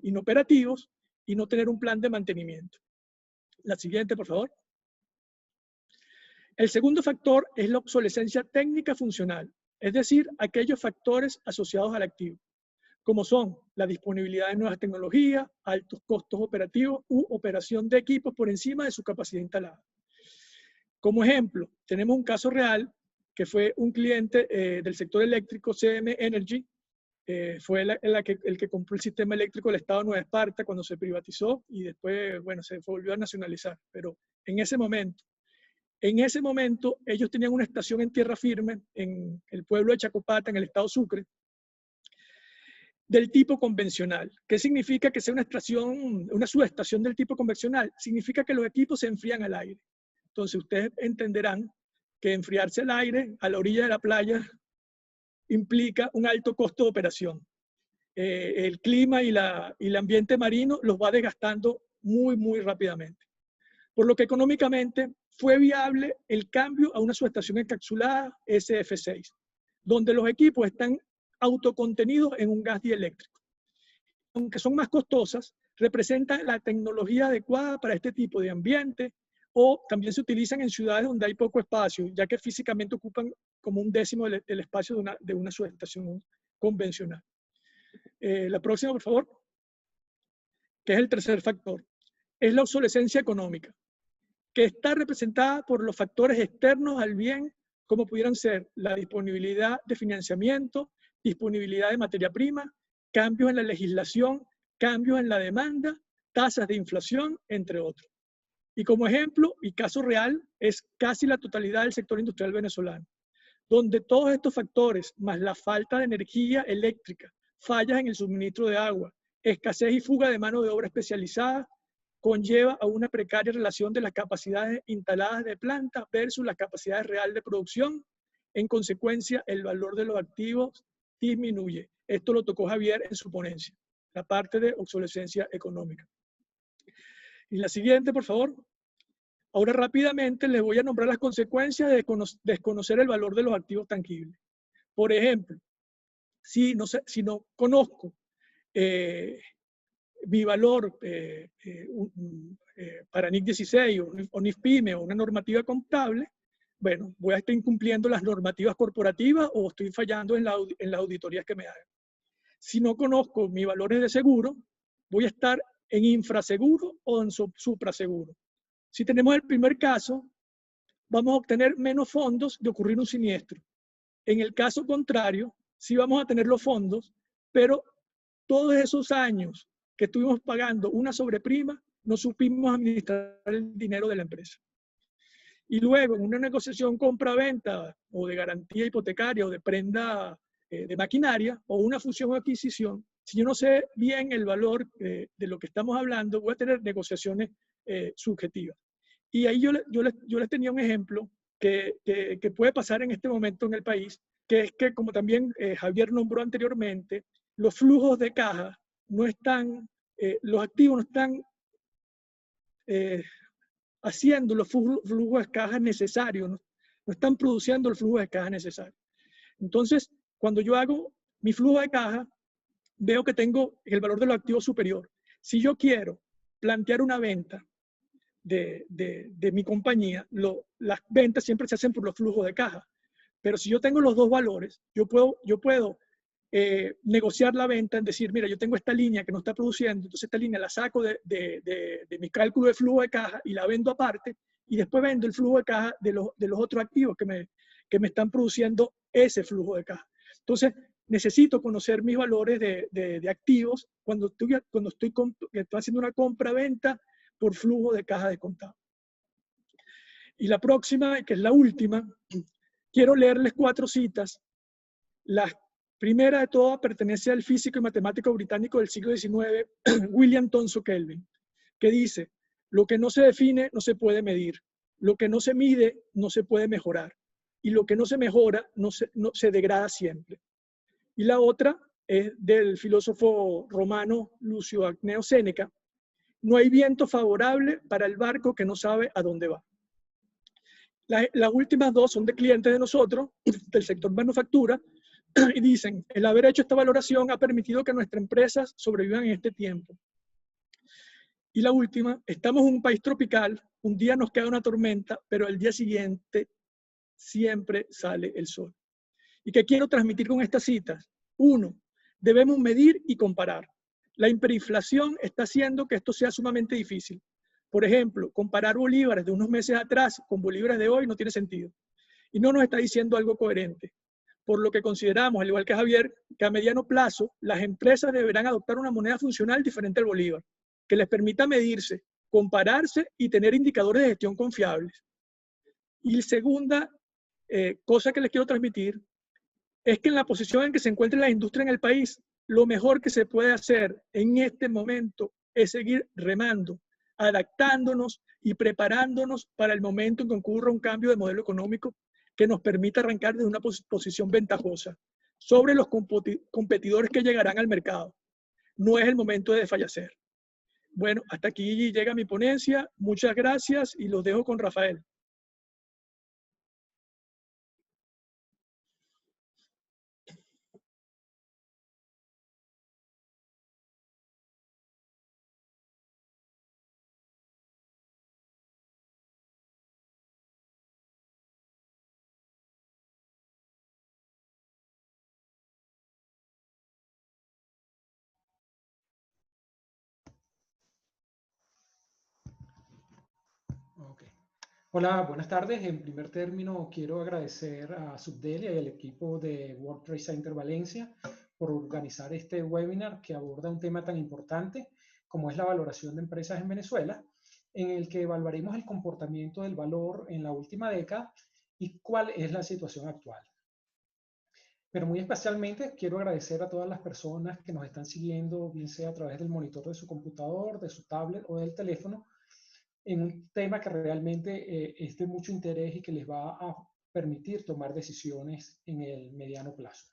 inoperativos y no tener un plan de mantenimiento. La siguiente, por favor. El segundo factor es la obsolescencia técnica funcional, es decir, aquellos factores asociados al activo, como son la disponibilidad de nuevas tecnologías, altos costos operativos u operación de equipos por encima de su capacidad instalada. Como ejemplo, tenemos un caso real que fue un cliente del sector eléctrico, CM Energy, fue el que compró el sistema eléctrico del Estado de Nueva Esparta cuando se privatizó y después, bueno, se volvió a nacionalizar. Pero en ese momento, ellos tenían una estación en tierra firme en el pueblo de Chacopata, en el estado Sucre, del tipo convencional. ¿Qué significa que sea una subestación del tipo convencional? Significa que los equipos se enfrían al aire. Entonces ustedes entenderán que enfriarse al aire a la orilla de la playa implica un alto costo de operación. El clima y el ambiente marino los va desgastando muy, muy rápidamente. Por lo que económicamente fue viable el cambio a una subestación encapsulada SF6, donde los equipos están autocontenidos en un gas dieléctrico. Aunque son más costosas, representan la tecnología adecuada para este tipo de ambiente o también se utilizan en ciudades donde hay poco espacio, ya que físicamente ocupan como 1/10 del espacio de una subestación convencional. La próxima, por favor, que es el tercer factor, es la obsolescencia económica, que está representada por los factores externos al bien, como pudieran ser la disponibilidad de financiamiento, disponibilidad de materia prima, cambios en la legislación, cambios en la demanda, tasas de inflación, entre otros. Y como ejemplo y caso real es casi la totalidad del sector industrial venezolano, donde todos estos factores, más la falta de energía eléctrica, fallas en el suministro de agua, escasez y fuga de mano de obra especializada, conlleva a una precaria relación de las capacidades instaladas de planta versus las capacidades reales de producción. En consecuencia, el valor de los activos disminuye. Esto lo tocó Javier en su ponencia, la parte de obsolescencia económica. Y la siguiente, por favor. Ahora rápidamente les voy a nombrar las consecuencias de desconocer el valor de los activos tangibles. Por ejemplo, si no conozco mi valor para NIC 16 o NIF-PYME o una normativa contable, bueno, voy a estar incumpliendo las normativas corporativas o estoy fallando en las auditorías que me hagan. Si no conozco mis valores de seguro, voy a estar en infraseguro o en supraseguro. Si tenemos el primer caso, vamos a obtener menos fondos de ocurrir un siniestro. En el caso contrario, sí vamos a tener los fondos, pero todos esos años que estuvimos pagando una sobreprima, no supimos administrar el dinero de la empresa. Y luego, en una negociación compra-venta o de garantía hipotecaria o de prenda de maquinaria o una fusión o adquisición, si yo no sé bien el valor de lo que estamos hablando, voy a tener negociaciones subjetivas. Y ahí yo les tenía un ejemplo que puede pasar en este momento en el país, que es que, como también Javier nombró anteriormente, los flujos de caja no están, los activos no están haciendo los flujos de caja necesarios, no están produciendo el flujo de caja necesario. Entonces, cuando yo hago mi flujo de caja, veo que tengo el valor de los activos superior. Si yo quiero plantear una venta de mi compañía, las ventas siempre se hacen por los flujos de caja. Pero si yo tengo los dos valores, yo puedo negociar la venta, en decir, mira, yo tengo esta línea que no está produciendo, entonces esta línea la saco de mi cálculo de flujo de caja y la vendo aparte, y después vendo el flujo de caja de los otros activos que me están produciendo ese flujo de caja. Entonces, necesito conocer mis valores de activos cuando estoy haciendo una compra-venta por flujo de caja de contado. Y la próxima, que es la última, quiero leerles 4 citas. La primera de todas pertenece al físico y matemático británico del siglo XIX, William Thomson Kelvin, que dice: lo que no se define no se puede medir, lo que no se mide no se puede mejorar, y lo que no se mejora no se degrada siempre. Y la otra es del filósofo romano Lucio Acneo Séneca: no hay viento favorable para el barco que no sabe a dónde va. Las últimas 2 son de clientes de nosotros, del sector manufactura, y dicen: el haber hecho esta valoración ha permitido que nuestras empresas sobrevivan en este tiempo. Y la última: estamos en un país tropical, un día nos queda una tormenta, pero el día siguiente siempre sale el sol. ¿Y qué quiero transmitir con estas citas? 1, debemos medir y comparar. La hiperinflación está haciendo que esto sea sumamente difícil. Por ejemplo, comparar bolívares de unos meses atrás con bolívares de hoy no tiene sentido. Y no nos está diciendo algo coherente. Por lo que consideramos, al igual que Javier, que a mediano plazo las empresas deberán adoptar una moneda funcional diferente al bolívar, que les permita medirse, compararse y tener indicadores de gestión confiables. Y la segunda cosa que les quiero transmitir es que en la posición en que se encuentra la industria en el país, lo mejor que se puede hacer en este momento es seguir remando, adaptándonos y preparándonos para el momento en que ocurra un cambio de modelo económico que nos permita arrancar desde una posición ventajosa sobre los competidores que llegarán al mercado. No es el momento de desfallecer. Bueno, hasta aquí llega mi ponencia. Muchas gracias y los dejo con Rafael. Okay. Hola, buenas tardes. En primer término, quiero agradecer a Subdelia y al equipo de World Trade Center Valencia por organizar este webinar que aborda un tema tan importante como es la valoración de empresas en Venezuela, en el que evaluaremos el comportamiento del valor en la última década y cuál es la situación actual. Pero muy especialmente quiero agradecer a todas las personas que nos están siguiendo, bien sea a través del monitor de su computador, de su tablet o del teléfono, en un tema que realmente es de mucho interés y que les va a permitir tomar decisiones en el mediano plazo.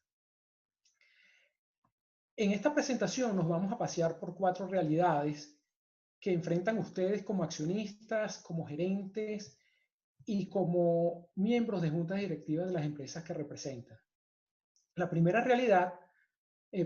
En esta presentación nos vamos a pasear por 4 realidades que enfrentan ustedes como accionistas, como gerentes y como miembros de juntas directivas de las empresas que representan. La primera realidad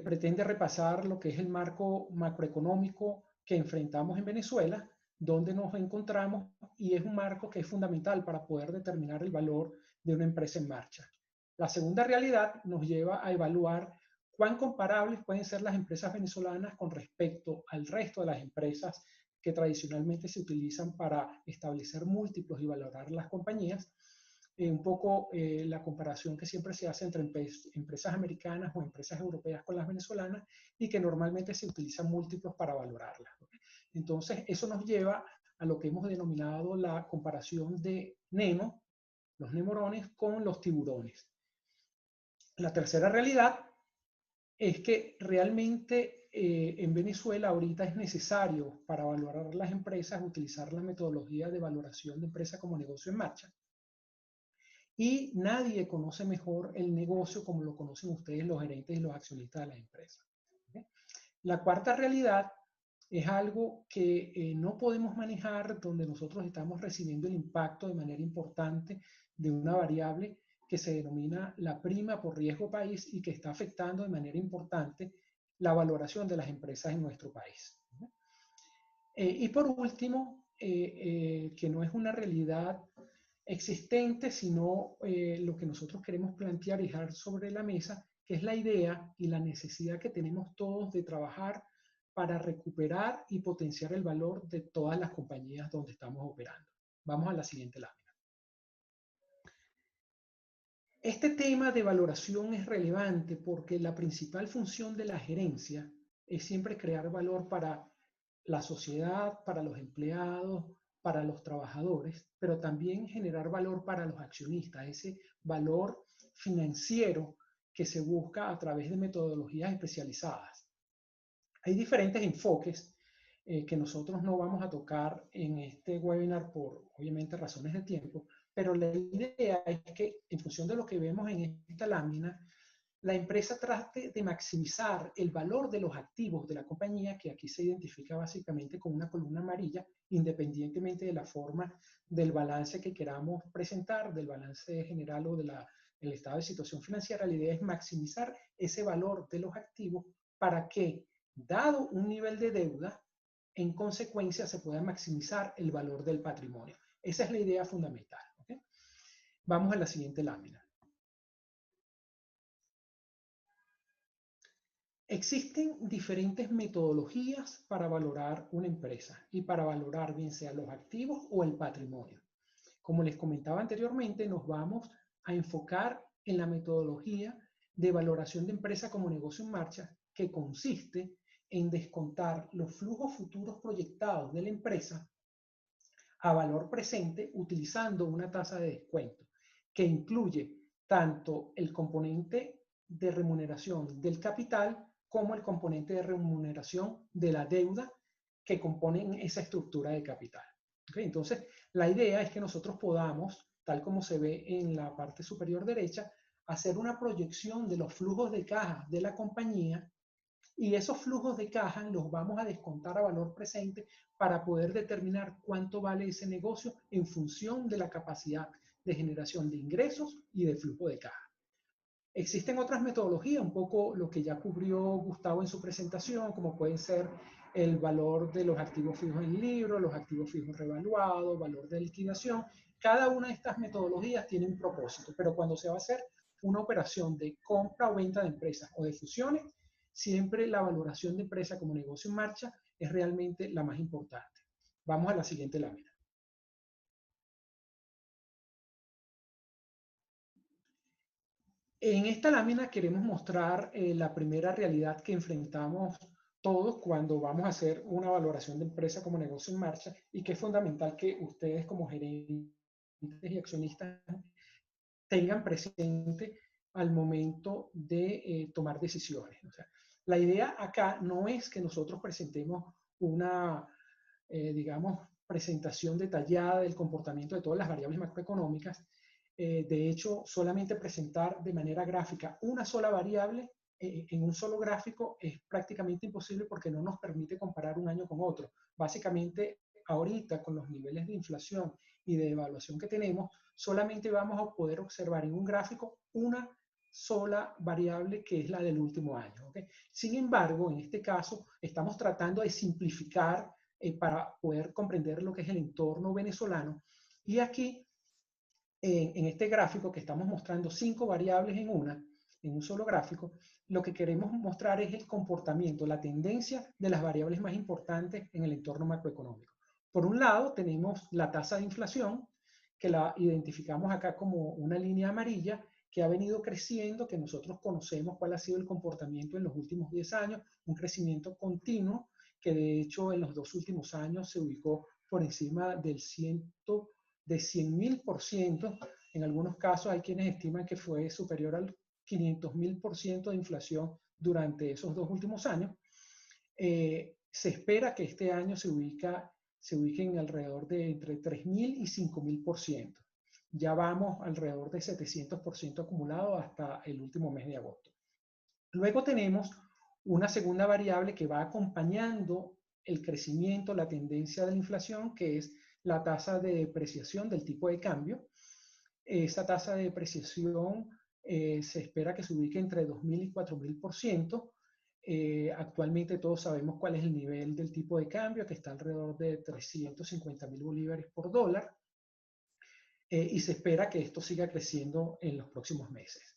pretende repasar lo que es el marco macroeconómico que enfrentamos en Venezuela, donde nos encontramos, y es un marco que es fundamental para poder determinar el valor de una empresa en marcha. La segunda realidad nos lleva a evaluar cuán comparables pueden ser las empresas venezolanas con respecto al resto de las empresas que tradicionalmente se utilizan para establecer múltiplos y valorar las compañías. Un poco la comparación que siempre se hace entre empresas americanas o empresas europeas con las venezolanas y que normalmente se utilizan múltiplos para valorarlas. Entonces, eso nos lleva a lo que hemos denominado la comparación de Nemo, los nemorones, con los tiburones. La tercera realidad es que realmente en Venezuela ahorita es necesario para valorar las empresas utilizar la metodología de valoración de empresa como negocio en marcha. y nadie conoce mejor el negocio como lo conocen ustedes, los gerentes y los accionistas de la empresa. ¿Okay? La cuarta realidad es algo que no podemos manejar, donde nosotros estamos recibiendo el impacto de manera importante de una variable que se denomina la prima por riesgo país y que está afectando de manera importante la valoración de las empresas en nuestro país. Y por último, que no es una realidad existente, sino lo que nosotros queremos plantear y dejar sobre la mesa, que es la idea y la necesidad que tenemos todos de trabajar para recuperar y potenciar el valor de todas las compañías donde estamos operando. Vamos a la siguiente lámina. Este tema de valoración es relevante porque la principal función de la gerencia es siempre crear valor para la sociedad, para los empleados, para los trabajadores, pero también generar valor para los accionistas, ese valor financiero que se busca a través de metodologías especializadas. Hay diferentes enfoques que nosotros no vamos a tocar en este webinar por, obviamente, razones de tiempo, pero la idea es que en función de lo que vemos en esta lámina, la empresa trate de maximizar el valor de los activos de la compañía, que aquí se identifica básicamente con una columna amarilla, independientemente de la forma del balance que queramos presentar, del balance general o del estado de situación financiera. La idea es maximizar ese valor de los activos para que, dado un nivel de deuda, en consecuencia se pueda maximizar el valor del patrimonio. Esa es la idea fundamental. ¿Okay? Vamos a la siguiente lámina. Existen diferentes metodologías para valorar una empresa y para valorar bien sea los activos o el patrimonio. Como les comentaba anteriormente, nos vamos a enfocar en la metodología de valoración de empresa como negocio en marcha, que consiste en descontar los flujos futuros proyectados de la empresa a valor presente utilizando una tasa de descuento que incluye tanto el componente de remuneración del capital como el componente de remuneración de la deuda que componen esa estructura de capital. ¿Okay? Entonces, la idea es que nosotros podamos, tal como se ve en la parte superior derecha, hacer una proyección de los flujos de caja de la compañía, y esos flujos de caja los vamos a descontar a valor presente para poder determinar cuánto vale ese negocio en función de la capacidad de generación de ingresos y de flujo de caja. Existen otras metodologías, un poco lo que ya cubrió Gustavo en su presentación, como pueden ser el valor de los activos fijos en libro, los activos fijos revaluados, valor de liquidación. Cada una de estas metodologías tiene un propósito, pero cuando se va a hacer una operación de compra o venta de empresas o de fusiones, siempre la valoración de empresa como negocio en marcha es realmente la más importante. Vamos a la siguiente lámina. En esta lámina queremos mostrar la primera realidad que enfrentamos todos cuando vamos a hacer una valoración de empresa como negocio en marcha, y que es fundamental que ustedes como gerentes y accionistas tengan presente al momento de tomar decisiones. O sea, la idea acá no es que nosotros presentemos una, digamos, presentación detallada del comportamiento de todas las variables macroeconómicas. De hecho, solamente presentar de manera gráfica una sola variable en un solo gráfico es prácticamente imposible porque no nos permite comparar un año con otro. Básicamente, ahorita con los niveles de inflación y de devaluación que tenemos, solamente vamos a poder observar en un gráfico una sola variable, que es la del último año. ¿Okay? Sin embargo, en este caso, estamos tratando de simplificar para poder comprender lo que es el entorno venezolano. Y aquí, en este gráfico que estamos mostrando 5 variables en un solo gráfico, lo que queremos mostrar es el comportamiento, la tendencia de las variables más importantes en el entorno macroeconómico. Por un lado, tenemos la tasa de inflación, que la identificamos acá como una línea amarilla, que ha venido creciendo, que nosotros conocemos cuál ha sido el comportamiento en los últimos 10 años, un crecimiento continuo, que de hecho en los 2 últimos años se ubicó por encima del 100.000%. En algunos casos hay quienes estiman que fue superior al 500.000% de inflación durante esos 2 últimos años. Se espera que este año se ubique en alrededor de entre 3.000 y 5.000%. ya vamos alrededor de 700% acumulado hasta el último mes de agosto. Luego tenemos una segunda variable que va acompañando el crecimiento, la tendencia de la inflación, que es la tasa de depreciación del tipo de cambio. Esta tasa de depreciación se espera que se ubique entre 2.000 y 4.000%. Actualmente todos sabemos cuál es el nivel del tipo de cambio, que está alrededor de 350.000 bolívares por dólar. Y se espera que esto siga creciendo en los próximos meses.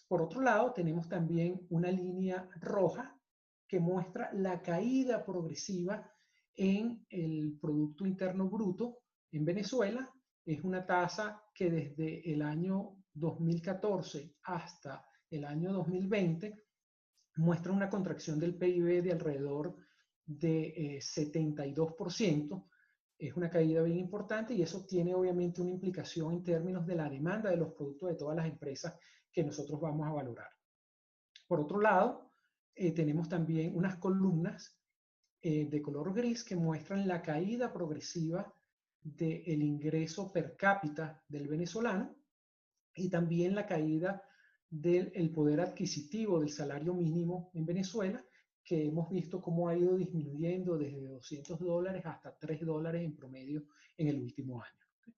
Por otro lado, tenemos también una línea roja que muestra la caída progresiva en el Producto Interno Bruto en Venezuela. Es una tasa que desde el año 2014 hasta el año 2020 muestra una contracción del PIB de alrededor de 72%. Es una caída bien importante y eso tiene obviamente una implicación en términos de la demanda de los productos de todas las empresas que nosotros vamos a valorar. Por otro lado, tenemos también unas columnas de color gris que muestran la caída progresiva del ingreso per cápita del venezolano y también la caída del poder adquisitivo del salario mínimo en Venezuela, que hemos visto cómo ha ido disminuyendo desde $200 hasta $3 en promedio en el último año.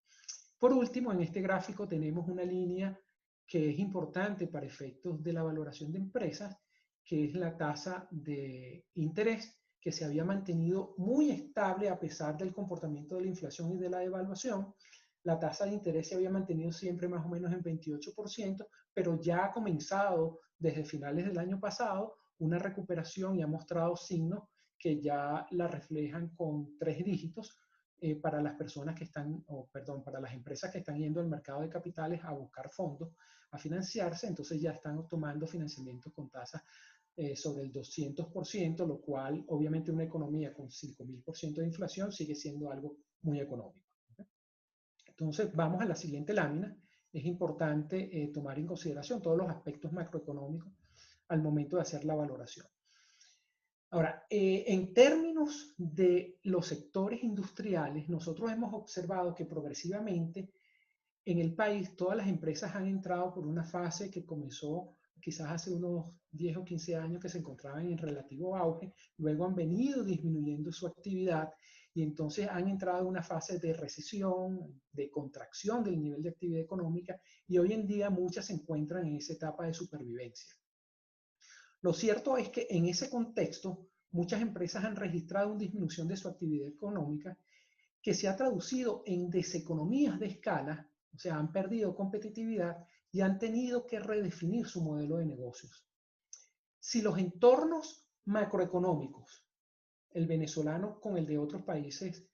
Por último, en este gráfico tenemos una línea que es importante para efectos de la valoración de empresas, que es la tasa de interés, que se había mantenido muy estable a pesar del comportamiento de la inflación y de la devaluación. La tasa de interés se había mantenido siempre más o menos en 28%, pero ya ha comenzado desde finales del año pasado una recuperación y ha mostrado signos que ya la reflejan con 3 dígitos para las personas que están, para las empresas que están yendo al mercado de capitales a buscar fondos, a financiarse. Entonces ya están tomando financiamiento con tasas sobre el 200%, lo cual obviamente una economía con 5.000% de inflación sigue siendo algo muy económico. Entonces vamos a la siguiente lámina. Es importante tomar en consideración todos los aspectos macroeconómicos al momento de hacer la valoración. Ahora, en términos de los sectores industriales, nosotros hemos observado que progresivamente en el país todas las empresas han entrado por una fase que comenzó quizás hace unos 10 o 15 años, que se encontraban en relativo auge, luego han venido disminuyendo su actividad y entonces han entrado en una fase de recesión, de contracción del nivel de actividad económica, y hoy en día muchas se encuentran en esa etapa de supervivencia. Lo cierto es que en ese contexto muchas empresas han registrado una disminución de su actividad económica que se ha traducido en deseconomías de escala, o sea, han perdido competitividad y han tenido que redefinir su modelo de negocios. Si los entornos macroeconómicos, el venezolano con el de otros países,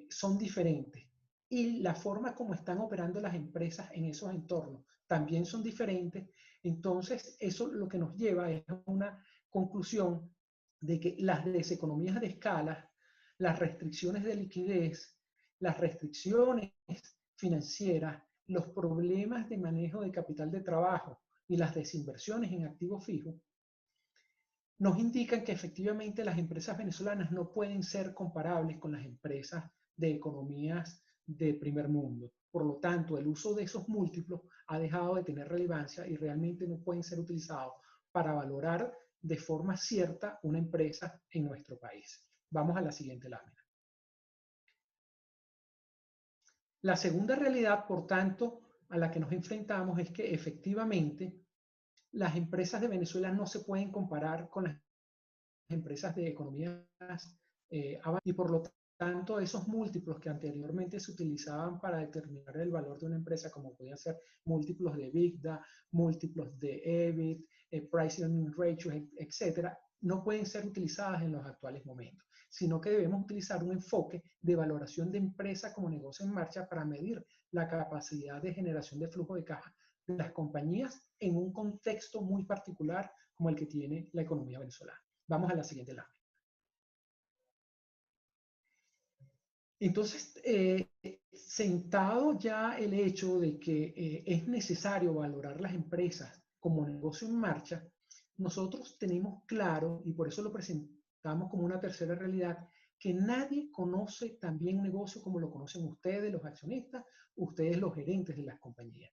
son diferentes y la forma como están operando las empresas en esos entornos también son diferentes, entonces eso lo que nos lleva es a una conclusión de que las deseconomías de escala, las restricciones de liquidez, las restricciones financieras, los problemas de manejo de capital de trabajo y las desinversiones en activos fijos nos indican que efectivamente las empresas venezolanas no pueden ser comparables con las empresas de economías de primer mundo. Por lo tanto, el uso de esos múltiplos ha dejado de tener relevancia y realmente no pueden ser utilizados para valorar de forma cierta una empresa en nuestro país. Vamos a la siguiente lámina. La segunda realidad, por tanto, a la que nos enfrentamos es que efectivamente las empresas de Venezuela no se pueden comparar con las empresas de economías avanzadas y por lo tanto esos múltiplos que anteriormente se utilizaban para determinar el valor de una empresa, como podían ser múltiplos de EBITDA, múltiplos de EBIT, Price Earning Ratio, etcétera, no pueden ser utilizadas en los actuales momentos, sino que debemos utilizar un enfoque de valoración de empresa como negocio en marcha para medir la capacidad de generación de flujo de caja de las compañías en un contexto muy particular como el que tiene la economía venezolana. Vamos a la siguiente lámina. Entonces, sentado ya el hecho de que es necesario valorar las empresas como negocio en marcha, nosotros tenemos claro, y por eso lo presentamos como una tercera realidad, que nadie conoce tan bien un negocio como lo conocen ustedes, los accionistas, ustedes los gerentes de las compañías.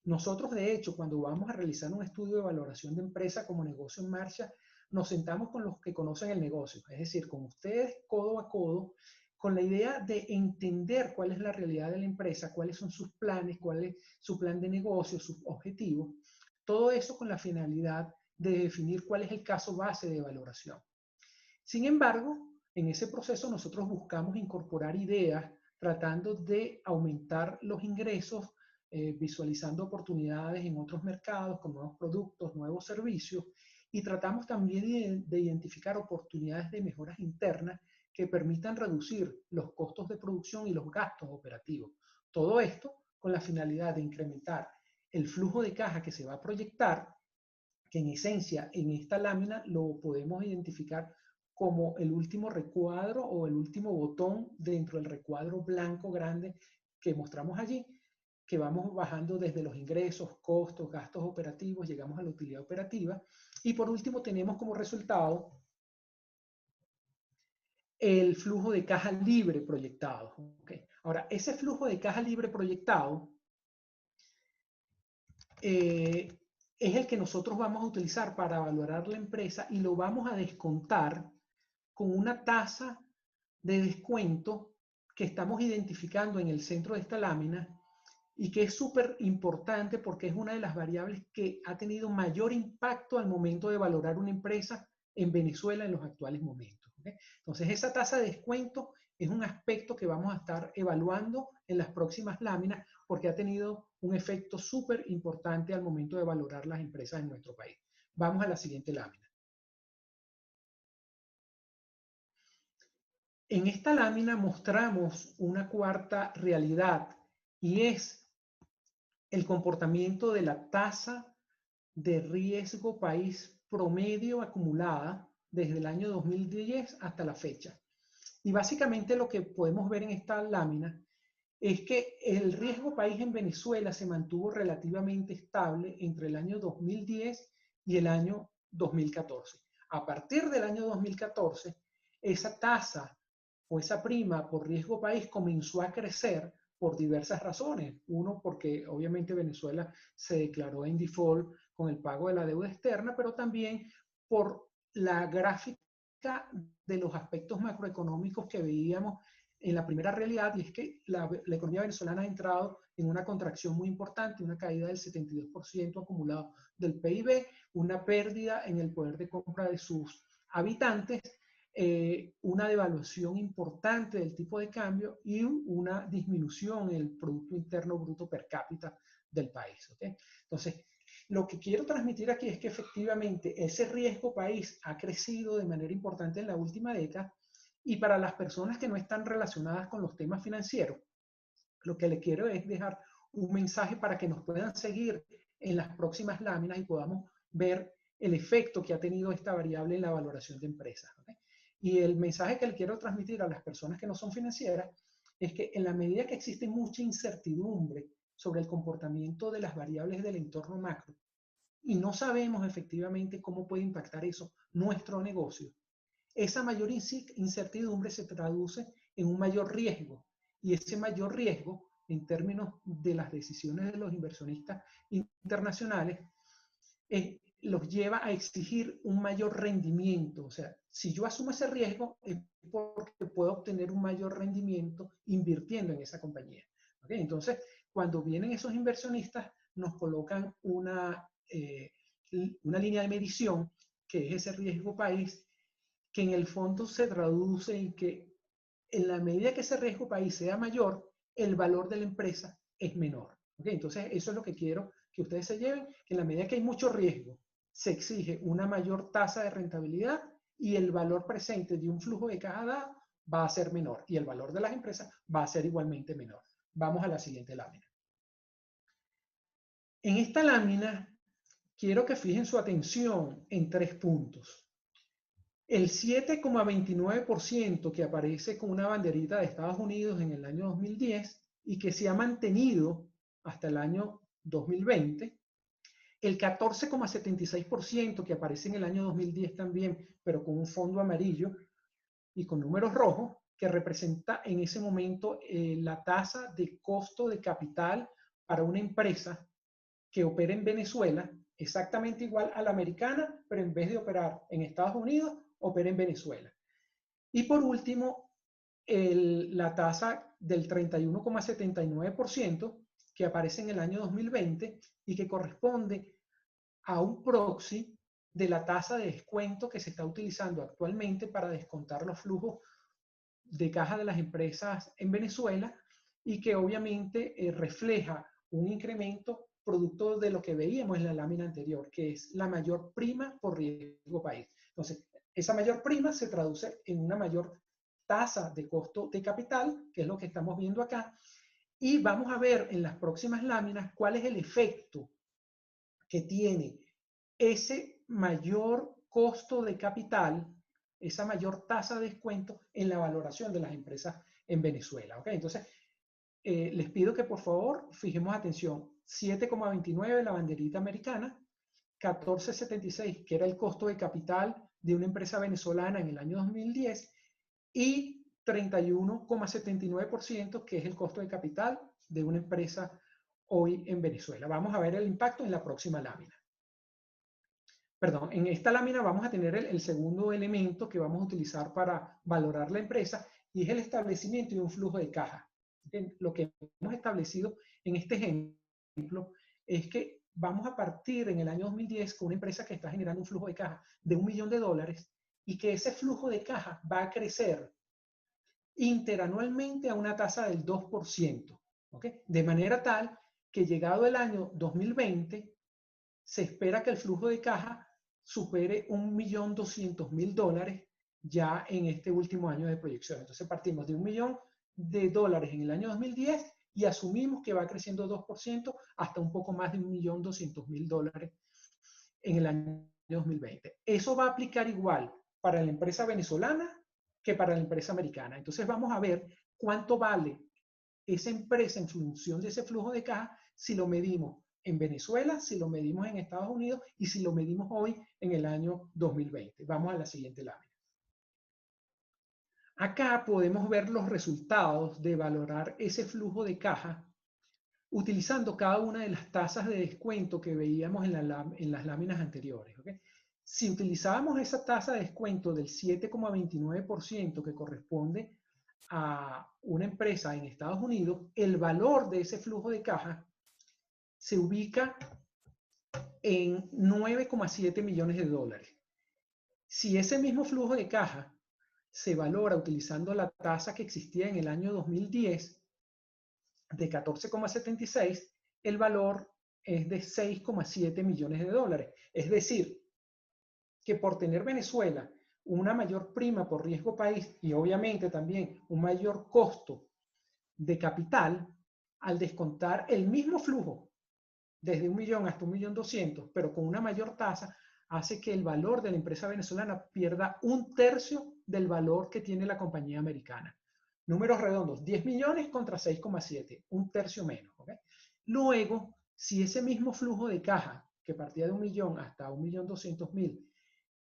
Nosotros, de hecho, cuando vamos a realizar un estudio de valoración de empresa como negocio en marcha, nos sentamos con los que conocen el negocio, es decir, con ustedes codo a codo, con la idea de entender cuál es la realidad de la empresa, cuáles son sus planes, cuál es su plan de negocio, sus objetivos. Todo eso con la finalidad de definir cuál es el caso base de valoración. Sin embargo, en ese proceso nosotros buscamos incorporar ideas tratando de aumentar los ingresos, visualizando oportunidades en otros mercados con nuevos productos, nuevos servicios, y tratamos también de identificar oportunidades de mejoras internas que permitan reducir los costos de producción y los gastos operativos. Todo esto con la finalidad de incrementar el flujo de caja que se va a proyectar, que en esencia en esta lámina lo podemos identificar como el último recuadro o el último botón dentro del recuadro blanco grande que mostramos allí, que vamos bajando desde los ingresos, costos, gastos operativos, llegamos a la utilidad operativa. Y por último tenemos como resultado el flujo de caja libre proyectado. ¿Okay? Ahora, ese flujo de caja libre proyectado es el que nosotros vamos a utilizar para valorar la empresa y lo vamos a descontar con una tasa de descuento que estamos identificando en el centro de esta lámina y que es súper importante porque es una de las variables que ha tenido mayor impacto al momento de valorar una empresa en Venezuela en los actuales momentos. ¿Okay? Entonces, esa tasa de descuento es un aspecto que vamos a estar evaluando en las próximas láminas porque ha tenido un efecto súper importante al momento de valorar las empresas en nuestro país. Vamos a la siguiente lámina. En esta lámina mostramos una cuarta realidad y es el comportamiento de la tasa de riesgo país promedio acumulada desde el año 2010 hasta la fecha. Y básicamente lo que podemos ver en esta lámina es que el riesgo país en Venezuela se mantuvo relativamente estable entre el año 2010 y el año 2014. A partir del año 2014, esa tasa o esa prima por riesgo país comenzó a crecer por diversas razones. Uno, porque obviamente Venezuela se declaró en default con el pago de la deuda externa, pero también por la gráfica de los aspectos macroeconómicos que veíamos en la primera realidad, y es que la economía venezolana ha entrado en una contracción muy importante, una caída del 72% acumulado del PIB, una pérdida en el poder de compra de sus habitantes, una devaluación importante del tipo de cambio y una disminución en el Producto Interno Bruto per cápita del país. ¿Okay? Entonces, lo que quiero transmitir aquí es que efectivamente ese riesgo país ha crecido de manera importante en la última década. Y para las personas que no están relacionadas con los temas financieros, lo que les quiero es dejar un mensaje para que nos puedan seguir en las próximas láminas y podamos ver el efecto que ha tenido esta variable en la valoración de empresas. ¿Okay? Y el mensaje que le quiero transmitir a las personas que no son financieras es que en la medida que existe mucha incertidumbre sobre el comportamiento de las variables del entorno macro y no sabemos efectivamente cómo puede impactar eso nuestro negocio, esa mayor incertidumbre se traduce en un mayor riesgo y ese mayor riesgo en términos de las decisiones de los inversionistas internacionales los lleva a exigir un mayor rendimiento. O sea, si yo asumo ese riesgo es porque puedo obtener un mayor rendimiento invirtiendo en esa compañía. ¿Okay? Entonces, cuando vienen esos inversionistas, nos colocan una línea de medición que es ese riesgo país, que en el fondo se traduce en que en la medida que ese riesgo país sea mayor, el valor de la empresa es menor. ¿Okay? Entonces, eso es lo que quiero que ustedes se lleven, que en la medida que hay mucho riesgo, se exige una mayor tasa de rentabilidad y el valor presente de un flujo de caja va a ser menor y el valor de las empresas va a ser igualmente menor. Vamos a la siguiente lámina. En esta lámina, quiero que fijen su atención en 3 puntos. El 7,29% que aparece con una banderita de Estados Unidos en el año 2010 y que se ha mantenido hasta el año 2020. El 14,76% que aparece en el año 2010 también, pero con un fondo amarillo. y con números rojos, que representa en ese momento la tasa de costo de capital para una empresa que opera en Venezuela, exactamente igual a la americana, pero en vez de operar en Estados Unidos, opera en Venezuela. Y por último, la tasa del 31,79% que aparece en el año 2020 y que corresponde a un proxy de la tasa de descuento que se está utilizando actualmente para descontar los flujos de caja de las empresas en Venezuela y que obviamente refleja un incremento producto de lo que veíamos en la lámina anterior, que es la mayor prima por riesgo país. Entonces, esa mayor prima se traduce en una mayor tasa de costo de capital, que es lo que estamos viendo acá, y vamos a ver en las próximas láminas cuál es el efecto que tiene ese mayor costo de capital, esa mayor tasa de descuento en la valoración de las empresas en Venezuela. ¿Okay? Entonces, les pido que por favor fijemos atención. 7,29 la banderita americana, 14,76 que era el costo de capital de una empresa venezolana en el año 2010 y 31,79% que es el costo de capital de una empresa hoy en Venezuela. Vamos a ver el impacto en la próxima lámina. Perdón, en esta lámina vamos a tener el segundo elemento que vamos a utilizar para valorar la empresa y es el establecimiento de un flujo de caja. Lo que hemos establecido en este ejemplo es que vamos a partir en el año 2010 con una empresa que está generando un flujo de caja de $1 millón y que ese flujo de caja va a crecer interanualmente a una tasa del 2%. ¿Okay? De manera tal que llegado el año 2020 se espera que el flujo de caja supere $1.200.000 ya en este último año de proyección. Entonces partimos de $1 millón en el año 2010 y asumimos que va creciendo 2% hasta un poco más de $1.200.000 en el año 2020. Eso va a aplicar igual para la empresa venezolana que para la empresa americana. Entonces vamos a ver cuánto vale esa empresa en función de ese flujo de caja si lo medimos en Venezuela, si lo medimos en Estados Unidos y si lo medimos hoy en el año 2020. Vamos a la siguiente lámina. Acá podemos ver los resultados de valorar ese flujo de caja utilizando cada una de las tasas de descuento que veíamos en las láminas anteriores. ¿Okay? Si utilizábamos esa tasa de descuento del 7,29% que corresponde a una empresa en Estados Unidos, el valor de ese flujo de caja se ubica en $9,7 millones. Si ese mismo flujo de caja se valora utilizando la tasa que existía en el año 2010 de 14,76, el valor es de $6,7 millones. Es decir, que por tener Venezuela una mayor prima por riesgo país y obviamente también un mayor costo de capital, al descontar el mismo flujo desde $1 millón hasta $1.200.000, pero con una mayor tasa, hace que el valor de la empresa venezolana pierda 1/3 del valor que tiene la compañía americana. Números redondos, 10 millones contra 6,7, 1/3 menos. ¿Okay? Luego, si ese mismo flujo de caja, que partía de $1 millón hasta $1.200.000,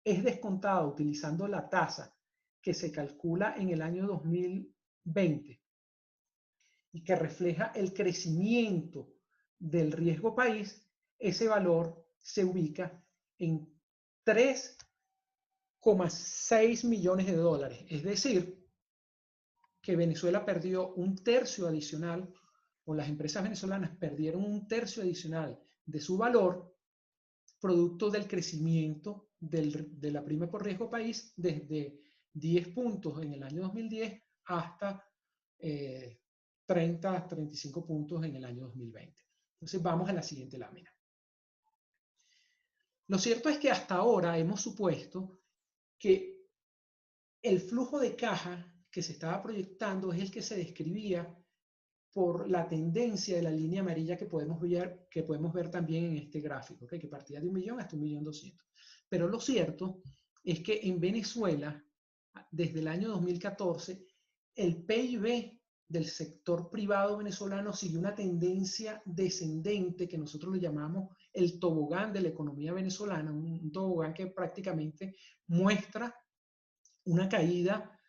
es descontado utilizando la tasa que se calcula en el año 2020 y que refleja el crecimiento del riesgo país, ese valor se ubica en $3,6 millones. Es decir, que Venezuela perdió 1/3 adicional, o las empresas venezolanas perdieron 1/3 adicional de su valor, producto del crecimiento de la prima por riesgo país desde 10 puntos en el año 2010 hasta 35 puntos en el año 2020. Entonces vamos a la siguiente lámina. Lo cierto es que hasta ahora hemos supuesto que el flujo de caja que se estaba proyectando es el que se describía por la tendencia de la línea amarilla que podemos ver también en este gráfico, ¿okay? Que partía de $1 millón hasta $1.200.000. Pero lo cierto es que en Venezuela, desde el año 2014, el PIB del sector privado venezolano sigue una tendencia descendente que nosotros le llamamos el tobogán de la economía venezolana, un tobogán que prácticamente muestra una caída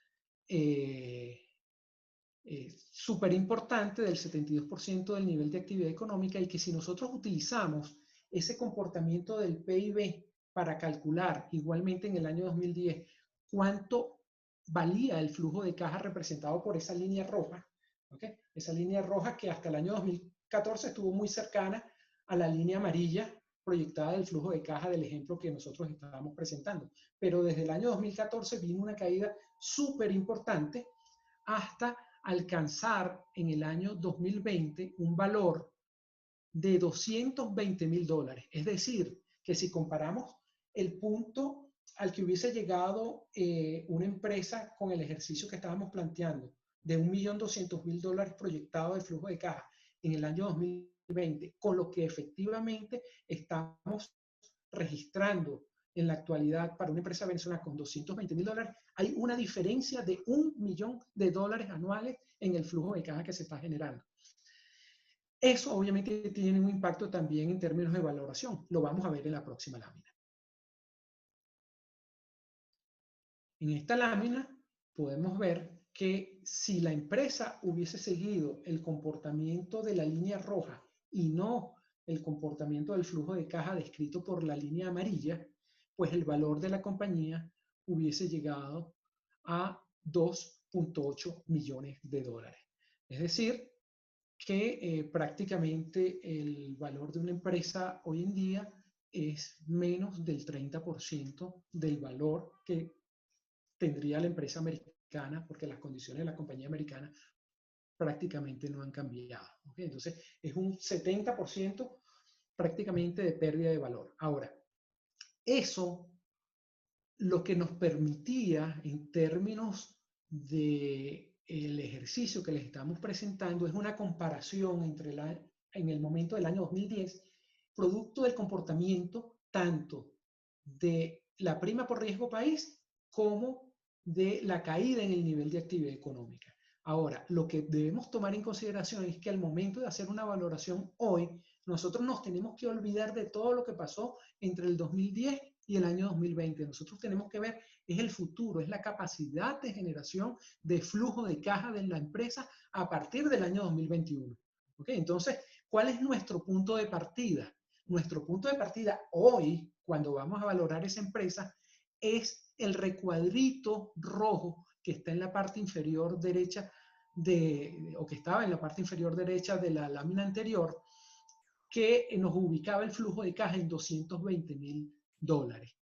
súper importante del 72% del nivel de actividad económica, y que si nosotros utilizamos ese comportamiento del PIB para calcular igualmente en el año 2010 cuánto valía el flujo de caja representado por esa línea roja, ¿okay? Esa línea roja que hasta el año 2014 estuvo muy cercana a la línea amarilla proyectada del flujo de caja del ejemplo que nosotros estábamos presentando. Pero desde el año 2014 vino una caída súper importante hasta alcanzar en el año 2020 un valor de $220.000. Es decir, que si comparamos el punto al que hubiese llegado una empresa con el ejercicio que estábamos planteando de $1.200.000 proyectado de flujo de caja en el año 2020, con lo que efectivamente estamos registrando en la actualidad para una empresa venezolana con $220.000, hay una diferencia de $1 millón anuales en el flujo de caja que se está generando. Eso obviamente tiene un impacto también en términos de valoración. Lo vamos a ver en la próxima lámina. En esta lámina podemos ver que si la empresa hubiese seguido el comportamiento de la línea roja y no el comportamiento del flujo de caja descrito por la línea amarilla, pues el valor de la compañía hubiese llegado a $2.8 millones. Es decir, que prácticamente el valor de una empresa hoy en día es menos del 30% del valor que tendría la empresa americana, porque las condiciones de la compañía americana prácticamente no han cambiado. ¿Okay? Entonces, es un 70% prácticamente de pérdida de valor. Ahora, eso lo que nos permitía en términos de el ejercicio que les estamos presentando es una comparación entre en el momento del año 2010, producto del comportamiento tanto de la prima por riesgo país como de la caída en el nivel de actividad económica. Ahora, lo que debemos tomar en consideración es que al momento de hacer una valoración hoy, nosotros nos tenemos que olvidar de todo lo que pasó entre el 2010 y el año 2020. Nosotros tenemos que ver, es el futuro, es la capacidad de generación de flujo de caja de la empresa a partir del año 2021. ¿Okay? Entonces, ¿cuál es nuestro punto de partida? Nuestro punto de partida hoy, cuando vamos a valorar esa empresa, es el recuadrito rojo que está en la parte inferior derecha o que estaba en la parte inferior derecha de la lámina anterior, que nos ubicaba el flujo de caja en $220.000.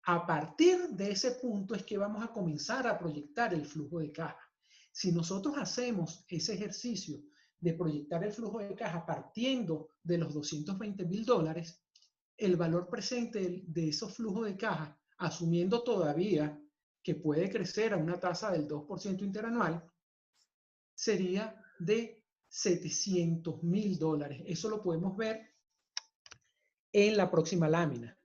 A partir de ese punto es que vamos a comenzar a proyectar el flujo de caja. Si nosotros hacemos ese ejercicio de proyectar el flujo de caja partiendo de los $220.000, el valor presente de esos flujos de caja, asumiendo todavía que puede crecer a una tasa del 2% interanual, sería de $700.000. Eso lo podemos ver en la próxima lámina.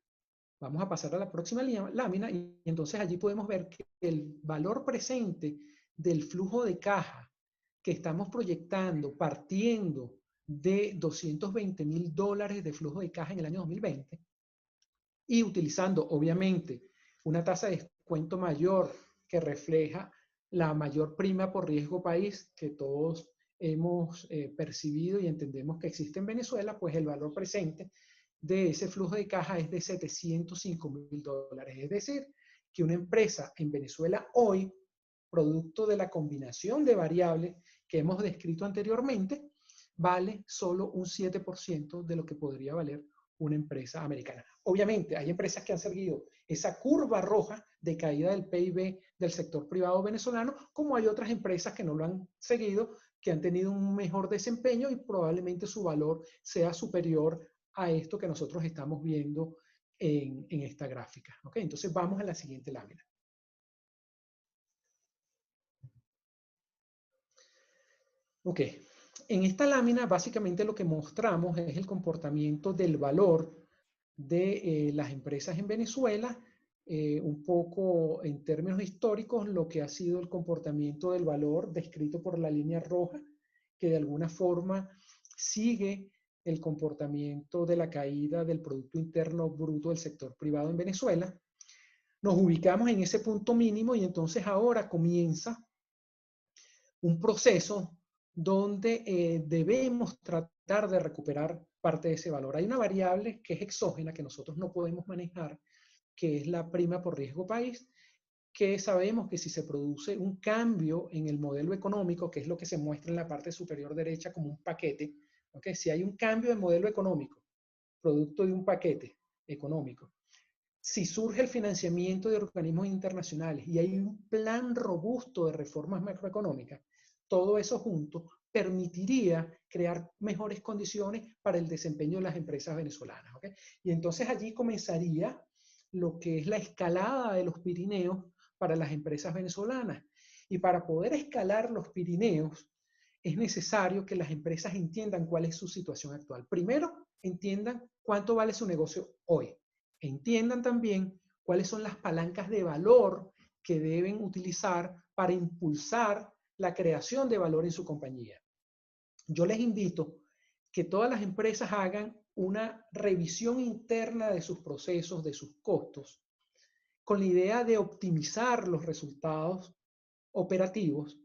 Vamos a pasar a la próxima lámina y entonces allí podemos ver que el valor presente del flujo de caja que estamos proyectando partiendo de $220.000 de flujo de caja en el año 2020 y utilizando obviamente una tasa de descuento mayor que refleja la mayor prima por riesgo país que todos hemos percibido y entendemos que existe en Venezuela, pues el valor presente de ese flujo de caja es de $705.000. Es decir, que una empresa en Venezuela hoy, producto de la combinación de variables que hemos descrito anteriormente, vale solo un 7% de lo que podría valer una empresa americana. Obviamente, hay empresas que han seguido esa curva roja de caída del PIB del sector privado venezolano, como hay otras empresas que no lo han seguido, que han tenido un mejor desempeño y probablemente su valor sea superior a esto que nosotros estamos viendo en esta gráfica. ¿Okay? Entonces vamos a la siguiente lámina. Ok, en esta lámina básicamente lo que mostramos es el comportamiento del valor de las empresas en Venezuela, un poco en términos históricos, lo que ha sido el comportamiento del valor descrito por la línea roja, que de alguna forma sigue el comportamiento de la caída del Producto Interno Bruto del sector privado en Venezuela. Nos ubicamos en ese punto mínimo y entonces ahora comienza un proceso donde debemos tratar de recuperar parte de ese valor. Hay una variable que es exógena, que nosotros no podemos manejar, que es la prima por riesgo país, que sabemos que si se produce un cambio en el modelo económico, que es lo que se muestra en la parte superior derecha como un paquete, ¿okay? Si hay un cambio de modelo económico, producto de un paquete económico, si surge el financiamiento de organismos internacionales y hay un plan robusto de reformas macroeconómicas, todo eso junto permitiría crear mejores condiciones para el desempeño de las empresas venezolanas. ¿Okay? Y entonces allí comenzaría lo que es la escalada de los Pirineos para las empresas venezolanas. Y para poder escalar los Pirineos, es necesario que las empresas entiendan cuál es su situación actual. Primero, entiendan cuánto vale su negocio hoy. Entiendan también cuáles son las palancas de valor que deben utilizar para impulsar la creación de valor en su compañía. Yo les invito que todas las empresas hagan una revisión interna de sus procesos, de sus costos, con la idea de optimizar los resultados operativos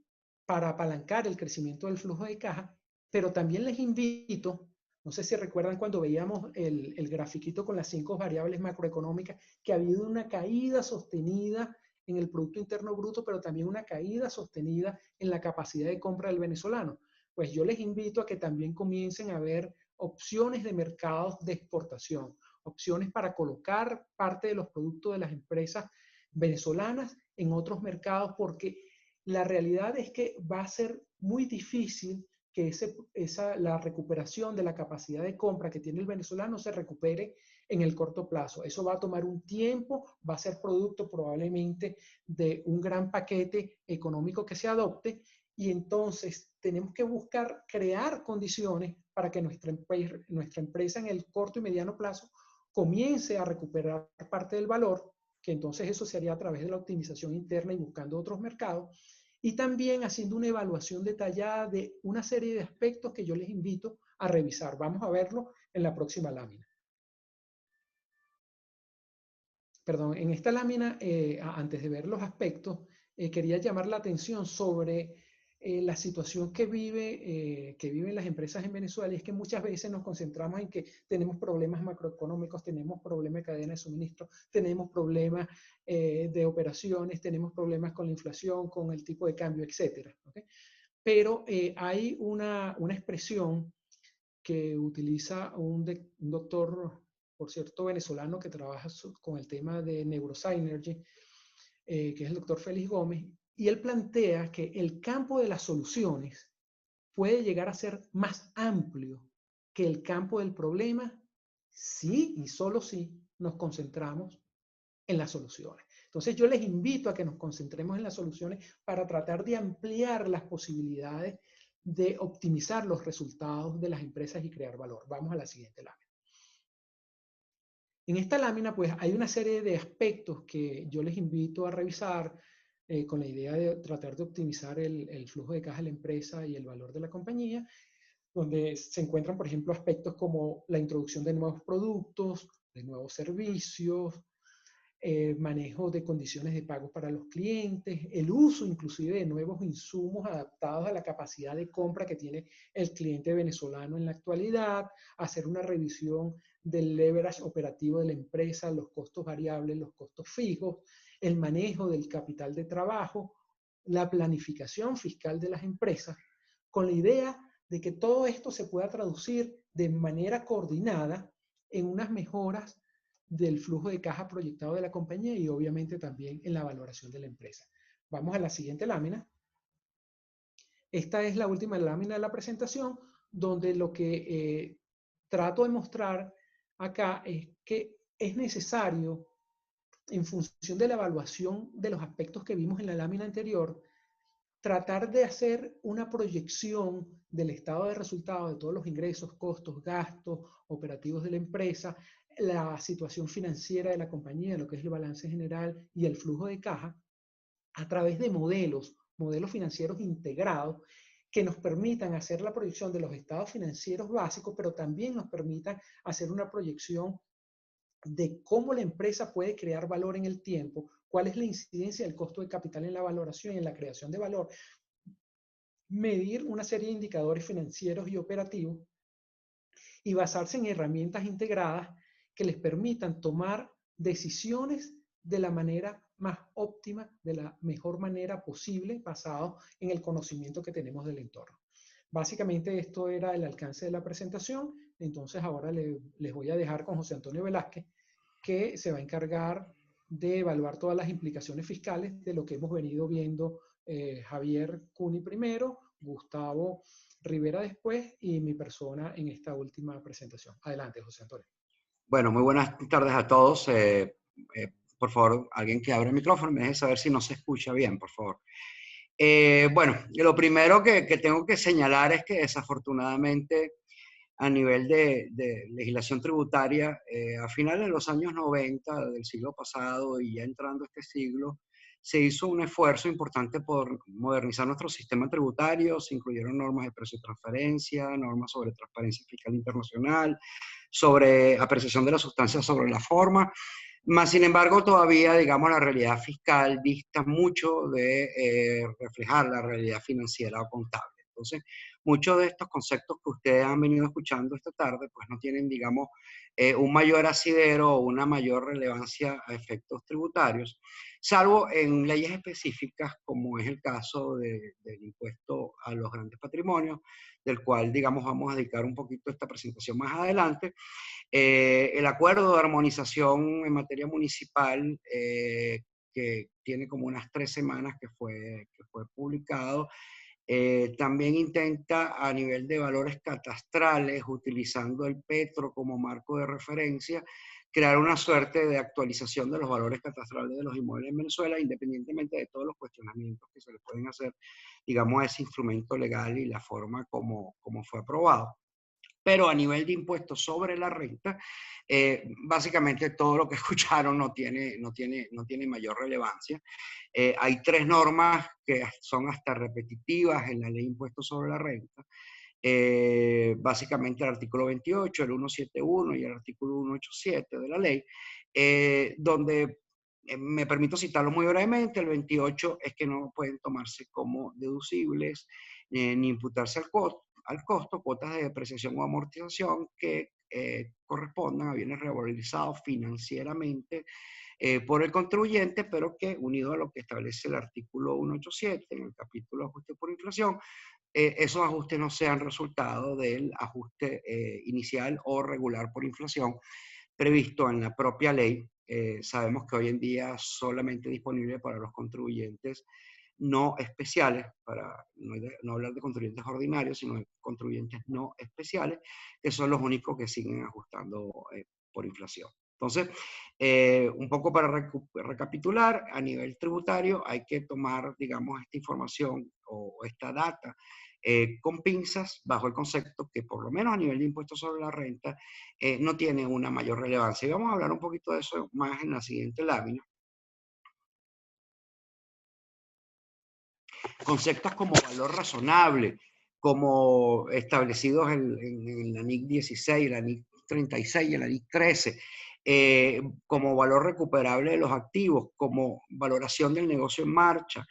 para apalancar el crecimiento del flujo de caja, pero también les invito, no sé si recuerdan cuando veíamos el grafiquito con las 5 variables macroeconómicas, que ha habido una caída sostenida en el Producto Interno Bruto, pero también una caída sostenida en la capacidad de compra del venezolano. Pues yo les invito a que también comiencen a ver opciones de mercados de exportación, opciones para colocar parte de los productos de las empresas venezolanas en otros mercados, porque la realidad es que va a ser muy difícil que la recuperación de la capacidad de compra que tiene el venezolano se recupere en el corto plazo. Eso va a tomar un tiempo, va a ser producto probablemente de un gran paquete económico que se adopte, y entonces tenemos que buscar crear condiciones para que nuestra empresa en el corto y mediano plazo comience a recuperar parte del valor, que entonces eso se haría a través de la optimización interna y buscando otros mercados, y también haciendo una evaluación detallada de una serie de aspectos que yo les invito a revisar. Vamos a verlo en la próxima lámina. Perdón, en esta lámina, antes de ver los aspectos, quería llamar la atención sobre la situación que viven las empresas en Venezuela, y es que muchas veces nos concentramos en que tenemos problemas macroeconómicos, tenemos problemas de cadena de suministro, tenemos problemas de operaciones, tenemos problemas con la inflación, con el tipo de cambio, etc. ¿Okay? Pero hay una expresión que utiliza un doctor, por cierto, venezolano, que trabaja con el tema de Neurosynergy, que es el doctor Félix Gómez, y él plantea que el campo de las soluciones puede llegar a ser más amplio que el campo del problema si y solo si nos concentramos en las soluciones. Entonces yo les invito a que nos concentremos en las soluciones para tratar de ampliar las posibilidades de optimizar los resultados de las empresas y crear valor. Vamos a la siguiente lámina. En esta lámina, pues, hay una serie de aspectos que yo les invito a revisar con la idea de tratar de optimizar el flujo de caja de la empresa y el valor de la compañía, donde se encuentran, por ejemplo, aspectos como la introducción de nuevos productos, de nuevos servicios, manejo de condiciones de pago para los clientes, el uso inclusive de nuevos insumos adaptados a la capacidad de compra que tiene el cliente venezolano en la actualidad, hacer una revisión del leverage operativo de la empresa, los costos variables, los costos fijos, el manejo del capital de trabajo, la planificación fiscal de las empresas, con la idea de que todo esto se pueda traducir de manera coordinada en unas mejoras del flujo de caja proyectado de la compañía y obviamente también en la valoración de la empresa. Vamos a la siguiente lámina. Esta es la última lámina de la presentación, donde lo que trato de mostrar acá es que es necesario, en función de la evaluación de los aspectos que vimos en la lámina anterior, tratar de hacer una proyección del estado de resultados de todos los ingresos, costos, gastos operativos de la empresa, la situación financiera de la compañía, lo que es el balance general y el flujo de caja, a través de modelos financieros integrados que nos permitan hacer la proyección de los estados financieros básicos, pero también nos permitan hacer una proyección de cómo la empresa puede crear valor en el tiempo, cuál es la incidencia del costo de capital en la valoración y en la creación de valor, medir una serie de indicadores financieros y operativos y basarse en herramientas integradas que les permitan tomar decisiones de la manera más óptima, de la mejor manera posible, basado en el conocimiento que tenemos del entorno. Básicamente esto era el alcance de la presentación. Entonces ahora les voy a dejar con José Antonio Velázquez, que se va a encargar de evaluar todas las implicaciones fiscales de lo que hemos venido viendo Javier Cuni primero, Gustavo Rivera después y mi persona en esta última presentación. Adelante, José Antonio. Bueno, muy buenas tardes a todos. Por favor, alguien que abra el micrófono me deje saber si no se escucha bien, por favor. Bueno, lo primero que tengo que señalar es que desafortunadamente a nivel de legislación tributaria, a finales de los años 90 del siglo pasado y ya entrando este siglo, se hizo un esfuerzo importante por modernizar nuestro sistema tributario. Se incluyeron normas de precio de transferencia, normas sobre transparencia fiscal internacional, sobre apreciación de la sustancia sobre la forma. Más sin embargo, todavía, digamos, la realidad fiscal dista mucho de reflejar la realidad financiera o contable. Entonces, muchos de estos conceptos que ustedes han venido escuchando esta tarde, pues no tienen, digamos, un mayor asidero o una mayor relevancia a efectos tributarios, salvo en leyes específicas, como es el caso del impuesto a los grandes patrimonios, del cual, digamos, vamos a dedicar un poquito esta presentación más adelante. El acuerdo de armonización en materia municipal, que tiene como unas 3 semanas que fue publicado, también intenta a nivel de valores catastrales, utilizando el Petro como marco de referencia, crear una suerte de actualización de los valores catastrales de los inmuebles en Venezuela, independientemente de todos los cuestionamientos que se le pueden hacer, digamos, a ese instrumento legal y la forma como fue aprobado. Pero a nivel de impuestos sobre la renta, básicamente todo lo que escucharon no tiene mayor relevancia. Hay 3 normas que son hasta repetitivas en la ley de impuestos sobre la renta. Básicamente el artículo 28, el 171 y el artículo 187 de la ley, donde me permito citarlo muy brevemente. El 28 es que no pueden tomarse como deducibles ni imputarse al costo cuotas de depreciación o amortización que correspondan a bienes revalorizados financieramente por el contribuyente, pero que, unido a lo que establece el artículo 187 en el capítulo de ajuste por inflación, esos ajustes no sean resultado del ajuste inicial o regular por inflación previsto en la propia ley. Sabemos que hoy en día solamente disponible para los contribuyentes no especiales, para no hablar de contribuyentes ordinarios, sino de contribuyentes no especiales, que son los únicos que siguen ajustando por inflación. Entonces, un poco para recapitular, a nivel tributario hay que tomar, digamos, esta información o esta data con pinzas, bajo el concepto que por lo menos a nivel de impuestos sobre la renta no tiene una mayor relevancia. Y vamos a hablar un poquito de eso más en la siguiente lámina. Conceptos como valor razonable, como establecidos en la NIC 16, la NIC 36 y la NIC 13, como valor recuperable de los activos, como valoración del negocio en marcha,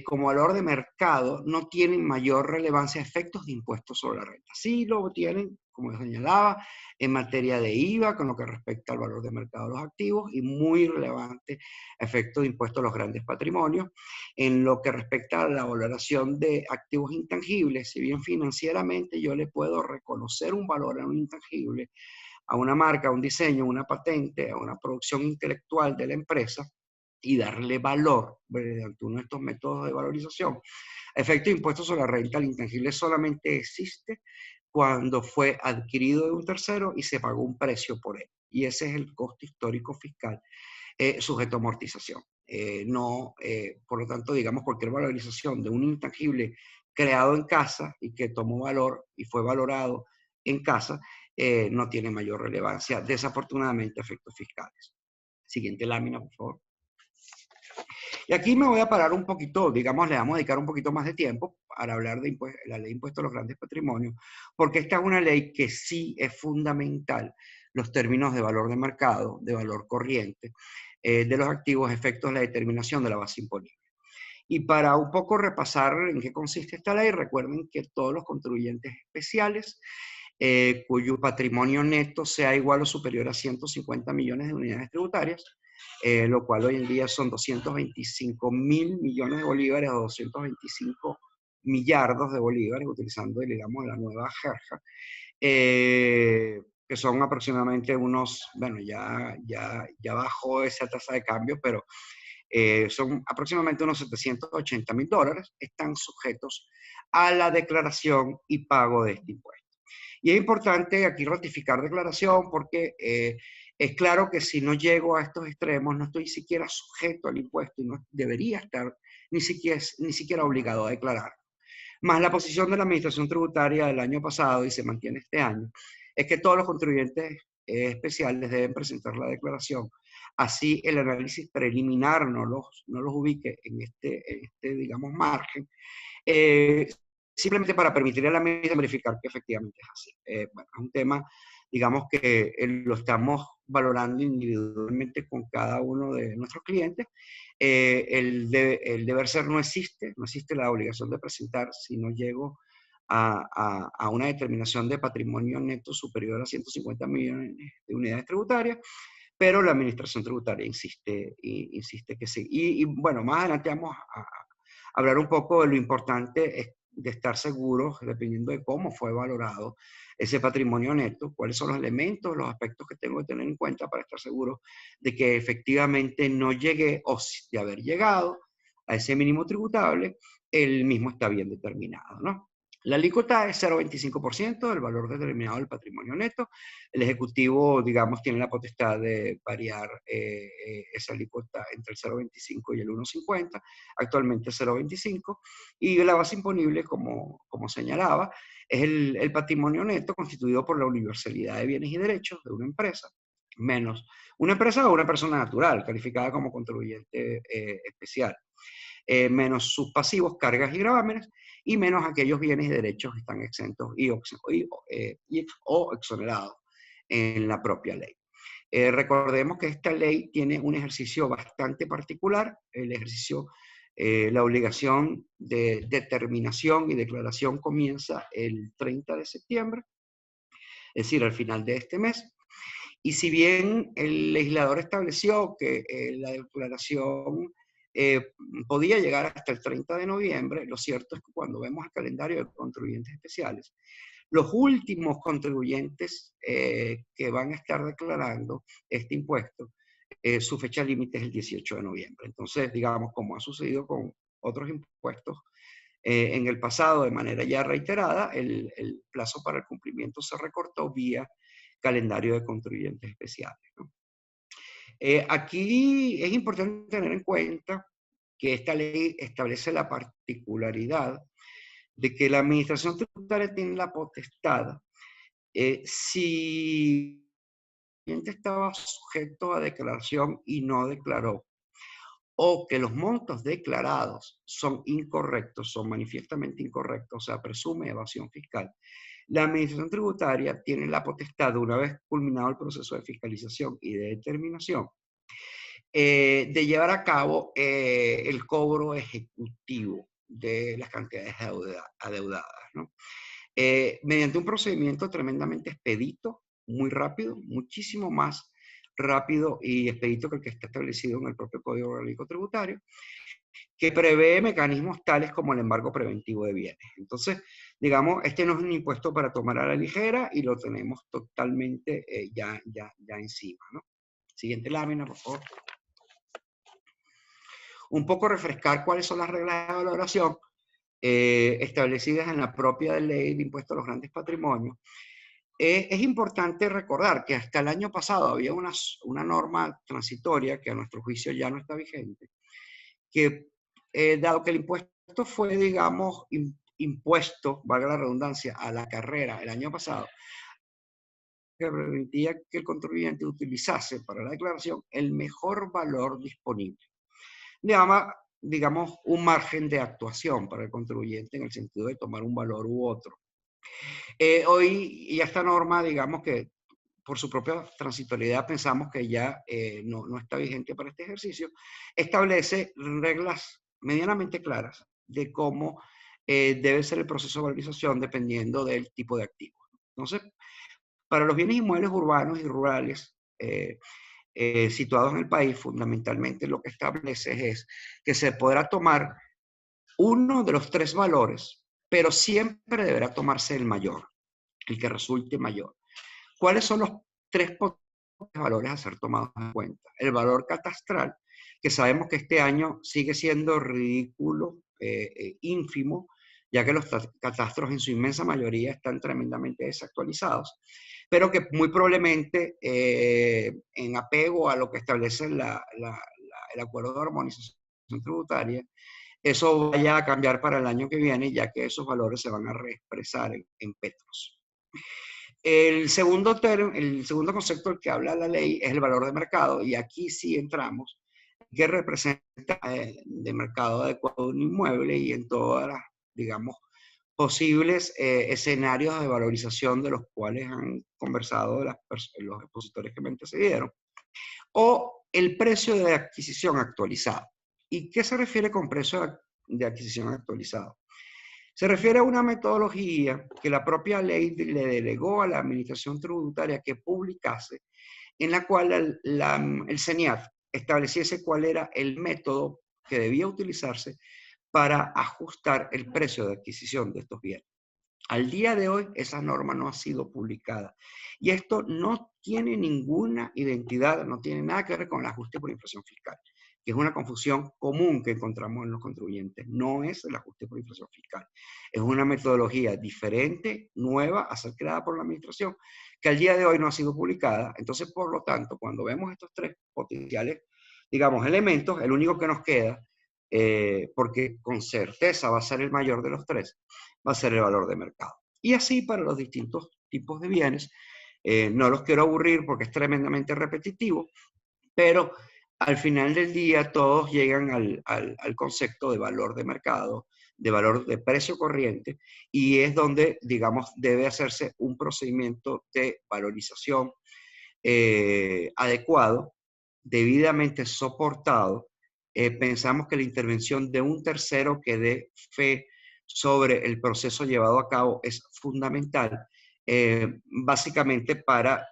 como valor de mercado, no tienen mayor relevancia a efectos de impuestos sobre la renta. Sí lo tienen, como señalaba, en materia de IVA, con lo que respecta al valor de mercado de los activos, y muy relevante a efectos de impuestos a los grandes patrimonios. En lo que respecta a la valoración de activos intangibles, si bien financieramente yo le puedo reconocer un valor a un intangible, a una marca, a un diseño, a una patente, a una producción intelectual de la empresa, y darle valor mediante uno de estos métodos de valorización, a efecto de impuestos sobre la renta, el intangible solamente existe cuando fue adquirido de un tercero y se pagó un precio por él. Y ese es el costo histórico fiscal sujeto a amortización. Por lo tanto, digamos, cualquier valorización de un intangible creado en casa y que tomó valor y fue valorado en casa, no tiene mayor relevancia, desafortunadamente, a efectos fiscales. Siguiente lámina, por favor. Y aquí me voy a parar un poquito, digamos, le vamos a dedicar un poquito más de tiempo para hablar de la ley de impuestos a los grandes patrimonios, porque esta es una ley que sí es fundamental, los términos de valor de mercado, de valor corriente, de los activos, efectos de la determinación de la base imponible. Y para un poco repasar en qué consiste esta ley, recuerden que todos los contribuyentes especiales cuyo patrimonio neto sea igual o superior a 150 millones de unidades tributarias, lo cual hoy en día son 225 mil millones de bolívares o 225 millardos de bolívares, utilizando, digamos, la nueva jerga, que son aproximadamente unos, bueno, ya bajó esa tasa de cambio, pero son aproximadamente unos 780 mil dólares, están sujetos a la declaración y pago de este impuesto. Y es importante aquí ratificar declaración porque es claro que si no llego a estos extremos, no estoy siquiera sujeto al impuesto y no debería estar ni siquiera obligado a declarar. Más la posición de la Administración Tributaria del año pasado, y se mantiene este año, es que todos los contribuyentes especiales deben presentar la declaración. Así el análisis preliminar no los ubique en este digamos, margen, simplemente para permitirle a la misma verificar que efectivamente es así. Bueno, es un tema, digamos, que lo estamos valorando individualmente con cada uno de nuestros clientes. El deber ser no existe la obligación de presentar si no llego a una determinación de patrimonio neto superior a 150 millones de unidades tributarias, pero la Administración Tributaria insiste que sí. Y bueno, más adelante vamos a hablar un poco de lo importante de estar seguros, dependiendo de cómo fue valorado ese patrimonio neto, cuáles son los elementos, los aspectos que tengo que tener en cuenta para estar seguro de que efectivamente no llegué, o de haber llegado a ese mínimo tributable, el mismo está bien determinado, ¿no? La alícuota es 0,25% del valor determinado del patrimonio neto. El Ejecutivo, digamos, tiene la potestad de variar esa alícuota entre el 0,25 y el 1,50, actualmente 0,25, y la base imponible, como señalaba, es el patrimonio neto constituido por la universalidad de bienes y derechos de una empresa, menos una empresa o una persona natural, calificada como contribuyente especial, menos sus pasivos, cargas y gravámenes, y menos aquellos bienes y derechos que están exentos o exonerados en la propia ley. Recordemos que esta ley tiene un ejercicio bastante particular, el ejercicio, la obligación de determinación y declaración comienza el 30 de septiembre, es decir, al final de este mes. Y si bien el legislador estableció que la declaración podía llegar hasta el 30 de noviembre, lo cierto es que cuando vemos el calendario de contribuyentes especiales, los últimos contribuyentes que van a estar declarando este impuesto, su fecha límite es el 18 de noviembre. Entonces, digamos, como ha sucedido con otros impuestos en el pasado de manera ya reiterada, el plazo para el cumplimiento se recortó vía calendario de contribuyentes especiales, ¿no? Aquí es importante tener en cuenta que esta ley establece la particularidad de que la Administración Tributaria tiene la potestad, si el cliente estaba sujeto a declaración y no declaró, o que los montos declarados son incorrectos, son manifiestamente incorrectos, o sea, presume evasión fiscal, la Administración Tributaria tiene la potestad, una vez culminado el proceso de fiscalización y de determinación, de llevar a cabo el cobro ejecutivo de las cantidades adeudadas, ¿no? Mediante un procedimiento tremendamente expedito, muy rápido, muchísimo más rápido y expedito que el que está establecido en el propio Código Orgánico Tributario, que prevé mecanismos tales como el embargo preventivo de bienes. Entonces, digamos, este no es un impuesto para tomar a la ligera y lo tenemos totalmente ya encima, ¿no? Siguiente lámina, por favor. Un poco refrescar cuáles son las reglas de valoración establecidas en la propia ley de impuesto a los grandes patrimonios. Es importante recordar que hasta el año pasado había una norma transitoria que a nuestro juicio ya no está vigente, que dado que el impuesto fue, digamos, impuesto, valga la redundancia, a la carrera el año pasado, que permitía que el contribuyente utilizase para la declaración el mejor valor disponible. Le llama, digamos, un margen de actuación para el contribuyente en el sentido de tomar un valor u otro. Hoy, y esta norma, digamos que por su propia transitoriedad pensamos que ya no está vigente para este ejercicio, establece reglas medianamente claras de cómo debe ser el proceso de valorización dependiendo del tipo de activo. Entonces, para los bienes inmuebles urbanos y rurales situados en el país, fundamentalmente lo que establece es que se podrá tomar uno de los tres valores, pero siempre deberá tomarse el mayor, el que resulte mayor. ¿Cuáles son los tres valores a ser tomados en cuenta? El valor catastral, que sabemos que este año sigue siendo ridículo, ínfimo, ya que los catastros en su inmensa mayoría están tremendamente desactualizados, pero que muy probablemente en apego a lo que establece el acuerdo de armonización tributaria, eso vaya a cambiar para el año que viene, ya que esos valores se van a reexpresar en petros. El segundo concepto del que habla la ley es el valor de mercado, y aquí sí entramos, que representa de mercado adecuado un inmueble y en todas las, digamos, posibles escenarios de valorización de los cuales han conversado los expositores que me antecedieron, o el precio de adquisición actualizado. ¿Y qué se refiere con precio de adquisición actualizado? Se refiere a una metodología que la propia ley le delegó a la Administración Tributaria que publicase, en la cual el CENIAT estableciese cuál era el método que debía utilizarse para ajustar el precio de adquisición de estos bienes. Al día de hoy, esa norma no ha sido publicada. Y esto no tiene ninguna identidad, no tiene nada que ver con el ajuste por inflación fiscal, que es una confusión común que encontramos en los contribuyentes. No es el ajuste por inflación fiscal. Es una metodología diferente, nueva, a ser creada por la administración, que al día de hoy no ha sido publicada. Entonces, por lo tanto, cuando vemos estos tres potenciales, digamos, elementos, el único que nos queda, porque con certeza va a ser el mayor de los tres, va a ser el valor de mercado. Y así para los distintos tipos de bienes. No los quiero aburrir porque es tremendamente repetitivo, pero al final del día todos llegan al concepto de valor de mercado, de valor de precio corriente, y es donde, digamos, debe hacerse un procedimiento de valorización adecuado, debidamente soportado. Pensamos que la intervención de un tercero que dé fe sobre el proceso llevado a cabo es fundamental, básicamente para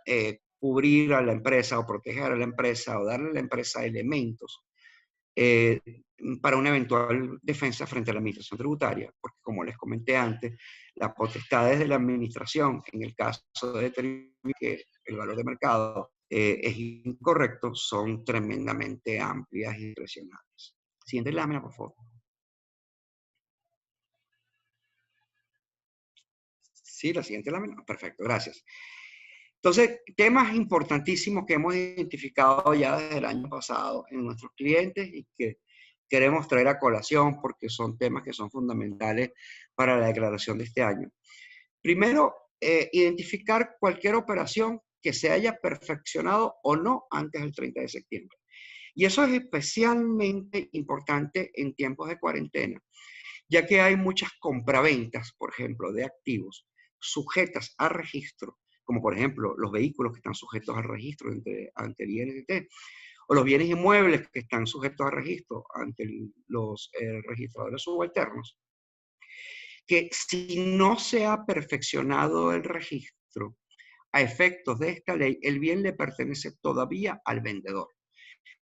cubrir a la empresa o proteger a la empresa o darle a la empresa elementos para una eventual defensa frente a la administración tributaria, porque como les comenté antes, las potestades de la administración en el caso de determinar que el valor de mercado es incorrecto son tremendamente amplias y impresionantes. Siguiente lámina, por favor. Sí, la siguiente lámina. Perfecto, gracias. Entonces, temas importantísimos que hemos identificado ya desde el año pasado en nuestros clientes y que queremos traer a colación porque son temas que son fundamentales para la declaración de este año. Primero, identificar cualquier operación que se haya perfeccionado o no antes del 30 de septiembre. Y eso es especialmente importante en tiempos de cuarentena, ya que hay muchas compraventas, por ejemplo, de activos sujetas a registro, como por ejemplo los vehículos que están sujetos al registro ante el INDT, o los bienes inmuebles que están sujetos a registro ante los registradores subalternos, que si no se ha perfeccionado el registro, a efectos de esta ley, el bien le pertenece todavía al vendedor.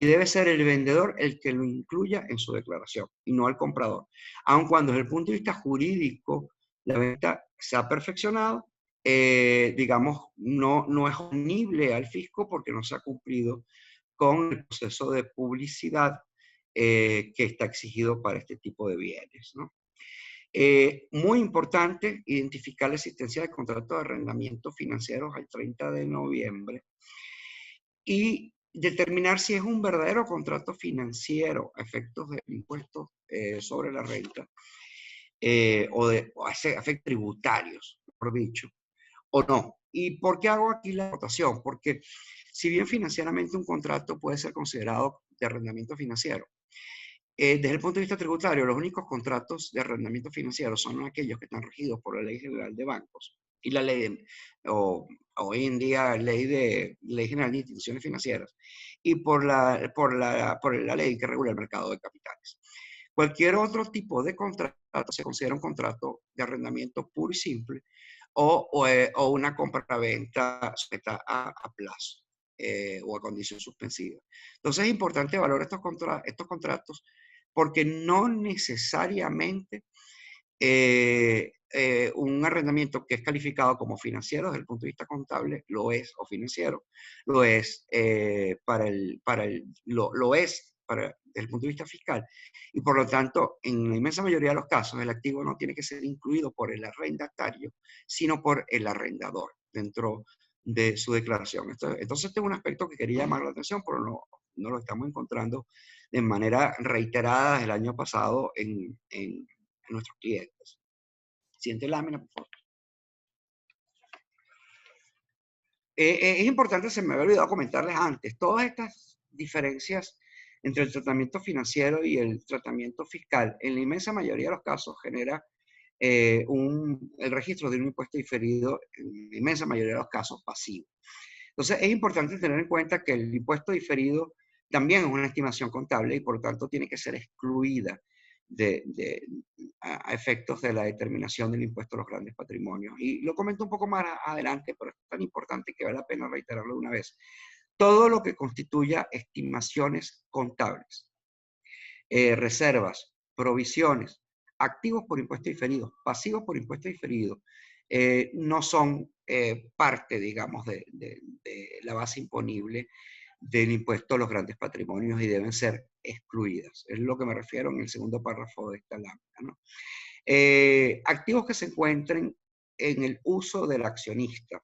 Y debe ser el vendedor el que lo incluya en su declaración y no al comprador. Aun cuando desde el punto de vista jurídico la venta se ha perfeccionado, digamos, no es oponible al fisco porque no se ha cumplido con el proceso de publicidad que está exigido para este tipo de bienes, ¿no? Muy importante identificar la existencia de contratos de arrendamiento financieros al 30 de noviembre y determinar si es un verdadero contrato financiero a efectos del impuesto sobre la renta o a efectos tributarios, por dicho, o no. ¿Y por qué hago aquí la anotación? Porque si bien financieramente un contrato puede ser considerado de arrendamiento financiero, desde el punto de vista tributario, los únicos contratos de arrendamiento financiero son aquellos que están regidos por la Ley General de Bancos y la ley, hoy en día, Ley General de Instituciones Financieras, y por la ley que regula el mercado de capitales. Cualquier otro tipo de contrato se considera un contrato de arrendamiento puro y simple o una compra-venta sujeta a plazo o a condición suspensiva. Entonces es importante valorar estos contratos porque no necesariamente un arrendamiento que es calificado como financiero desde el punto de vista contable lo es, o financiero, lo es desde el punto de vista fiscal. Y por lo tanto, en la inmensa mayoría de los casos, el activo no tiene que ser incluido por el arrendatario, sino por el arrendador dentro de su declaración. Entonces, este es un aspecto que quería llamar la atención, pero no lo estamos encontrando de manera reiterada desde el año pasado en nuestros clientes. Siguiente lámina, por favor. Es importante, se me había olvidado comentarles antes, todas estas diferencias entre el tratamiento financiero y el tratamiento fiscal, en la inmensa mayoría de los casos genera el registro de un impuesto diferido, en la inmensa mayoría de los casos pasivo. Entonces, es importante tener en cuenta que el impuesto diferido también es una estimación contable y por lo tanto tiene que ser excluida a efectos de la determinación del impuesto a los grandes patrimonios. Y lo comento un poco más adelante, pero es tan importante que vale la pena reiterarlo una vez. Todo lo que constituya estimaciones contables, reservas, provisiones, activos por impuesto diferido, pasivos por impuesto diferido, no son parte, digamos, de la base imponible del impuesto a los grandes patrimonios y deben ser excluidas. Es lo que me refiero en el segundo párrafo de esta lámina, ¿no? Activos que se encuentren en el uso del accionista.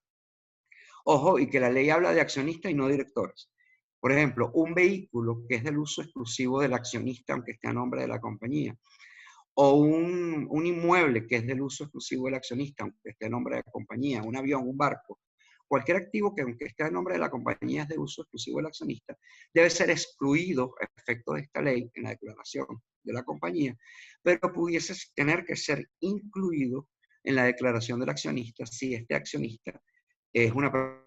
Ojo, y que la ley habla de accionistas y no directores. Por ejemplo, un vehículo que es del uso exclusivo del accionista, aunque esté a nombre de la compañía, o un inmueble que es del uso exclusivo del accionista, aunque esté a nombre de la compañía, un avión, un barco, cualquier activo que aunque esté a nombre de la compañía es de uso exclusivo del accionista, debe ser excluido a efectos de esta ley en la declaración de la compañía, pero pudiese tener que ser incluido en la declaración del accionista si este accionista es una persona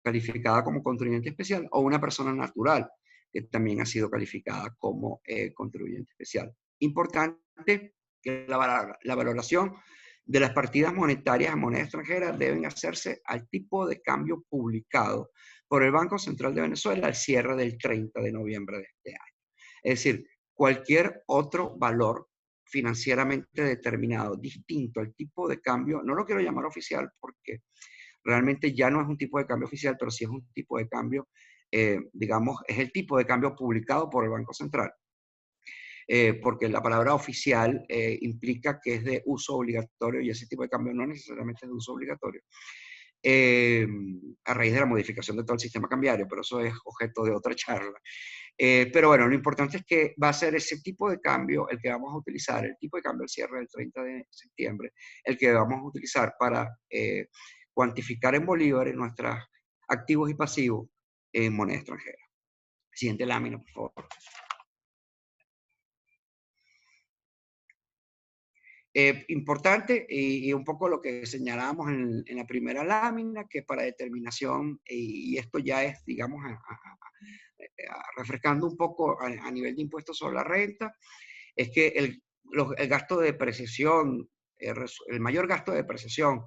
calificada como contribuyente especial o una persona natural que también ha sido calificada como contribuyente especial. Importante que la valoración de las partidas monetarias a moneda extranjera deben hacerse al tipo de cambio publicado por el Banco Central de Venezuela al cierre del 30 de noviembre de este año. Es decir, cualquier otro valor financieramente determinado, distinto al tipo de cambio, no lo quiero llamar oficial porque realmente ya no es un tipo de cambio oficial, pero sí es un tipo de cambio, digamos, es el tipo de cambio publicado por el Banco Central. Porque la palabra oficial implica que es de uso obligatorio y ese tipo de cambio no necesariamente es de uso obligatorio. A raíz de la modificación de todo el sistema cambiario, pero eso es objeto de otra charla. Pero bueno, lo importante es que va a ser ese tipo de cambio el que vamos a utilizar, el tipo de cambio al cierre del 30 de septiembre, el que vamos a utilizar para cuantificar en bolívares nuestros activos y pasivos en moneda extranjera. Siguiente lámina, por favor. Importante y un poco lo que señalábamos en la primera lámina, que para determinación, y esto ya es, digamos, refrescando un poco a nivel de impuestos sobre la renta, es que el gasto de depreciación, el mayor gasto de depreciación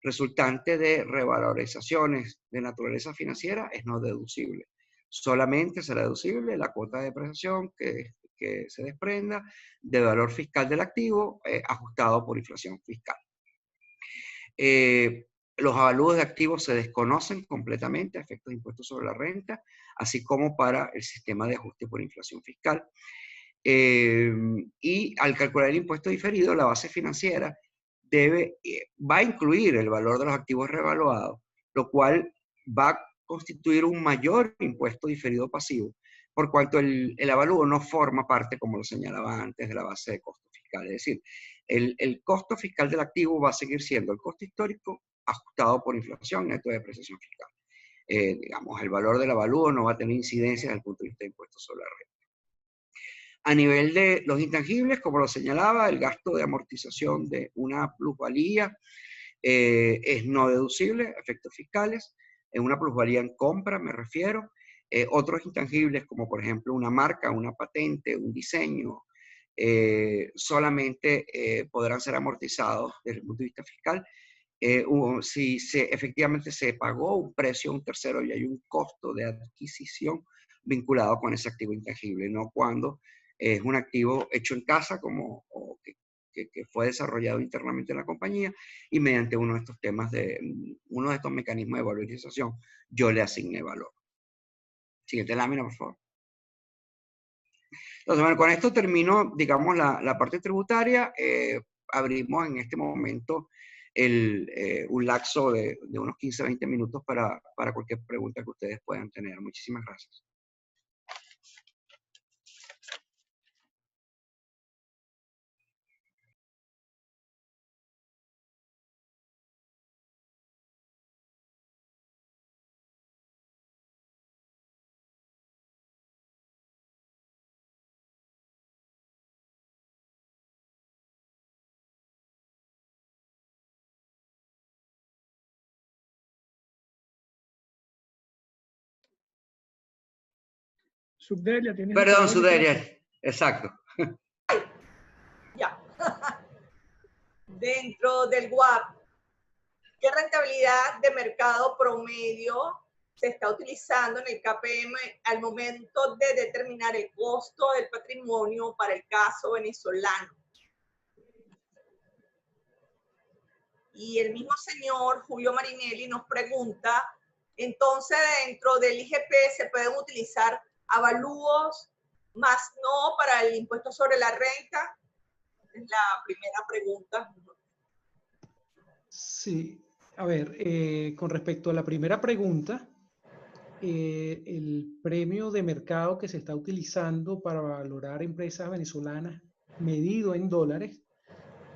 resultante de revalorizaciones de naturaleza financiera es no deducible. Solamente será deducible la cuota de depreciación que se desprenda del valor fiscal del activo ajustado por inflación fiscal. Los avalúos de activos se desconocen completamente a efectos de impuestos sobre la renta, así como para el sistema de ajuste por inflación fiscal. Y al calcular el impuesto diferido, la base financiera va a incluir el valor de los activos revaluados, lo cual va a constituir un mayor impuesto diferido pasivo, por cuanto el avalúo no forma parte, como lo señalaba antes, de la base de costo fiscal. Es decir, el costo fiscal del activo va a seguir siendo el costo histórico ajustado por inflación neto de depreciación fiscal. Digamos, el valor del avalúo no va a tener incidencia desde el punto de vista de impuestos sobre la renta. A nivel de los intangibles, como lo señalaba, el gasto de amortización de una plusvalía es no deducible, efectos fiscales, en una plusvalía en compra me refiero. Otros intangibles como por ejemplo una marca, una patente, un diseño, solamente podrán ser amortizados desde el punto de vista fiscal si efectivamente se pagó un precio a un tercero y hay un costo de adquisición vinculado con ese activo intangible, no cuando es un activo hecho en casa o que fue desarrollado internamente en la compañía y mediante uno de estos uno de estos mecanismos de valorización, yo le asigné valor. Siguiente lámina, por favor. Entonces, bueno, con esto termino, digamos, la parte tributaria. Abrimos en este momento un lapso de unos 15-20 minutos para cualquier pregunta que ustedes puedan tener. Muchísimas gracias. Subdelia, tienes Perdón, apagado el micrófono. Sudelia. Exacto. Ya. Dentro del WAP, ¿qué rentabilidad de mercado promedio se está utilizando en el KPM al momento de determinar el costo del patrimonio para el caso venezolano? Y el mismo señor Julio Marinelli nos pregunta, entonces dentro del IGP se pueden utilizar avalúos más no para el impuesto sobre la renta. Es la primera pregunta. Sí, a ver, con respecto a la primera pregunta, el premio de mercado que se está utilizando para valorar empresas venezolanas medido en dólares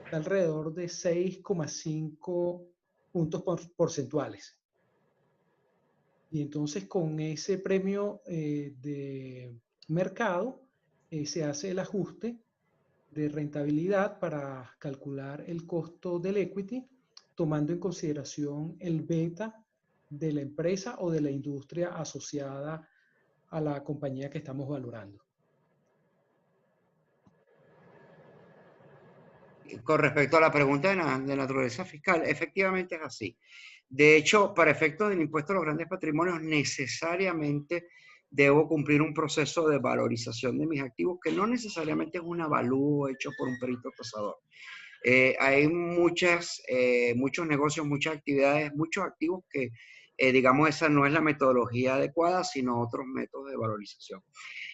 está alrededor de 6,5 puntos porcentuales. Y entonces con ese premio de mercado se hace el ajuste de rentabilidad para calcular el costo del equity, tomando en consideración el beta de la empresa o de la industria asociada a la compañía que estamos valorando. Con respecto a la pregunta de naturaleza fiscal, efectivamente es así. De hecho, para efectos del impuesto a los grandes patrimonios, necesariamente debo cumplir un proceso de valorización de mis activos, que no necesariamente es un avalúo hecho por un perito tasador. Hay muchos negocios, muchas actividades, muchos activos que, digamos, esa no es la metodología adecuada, sino otros métodos de valorización.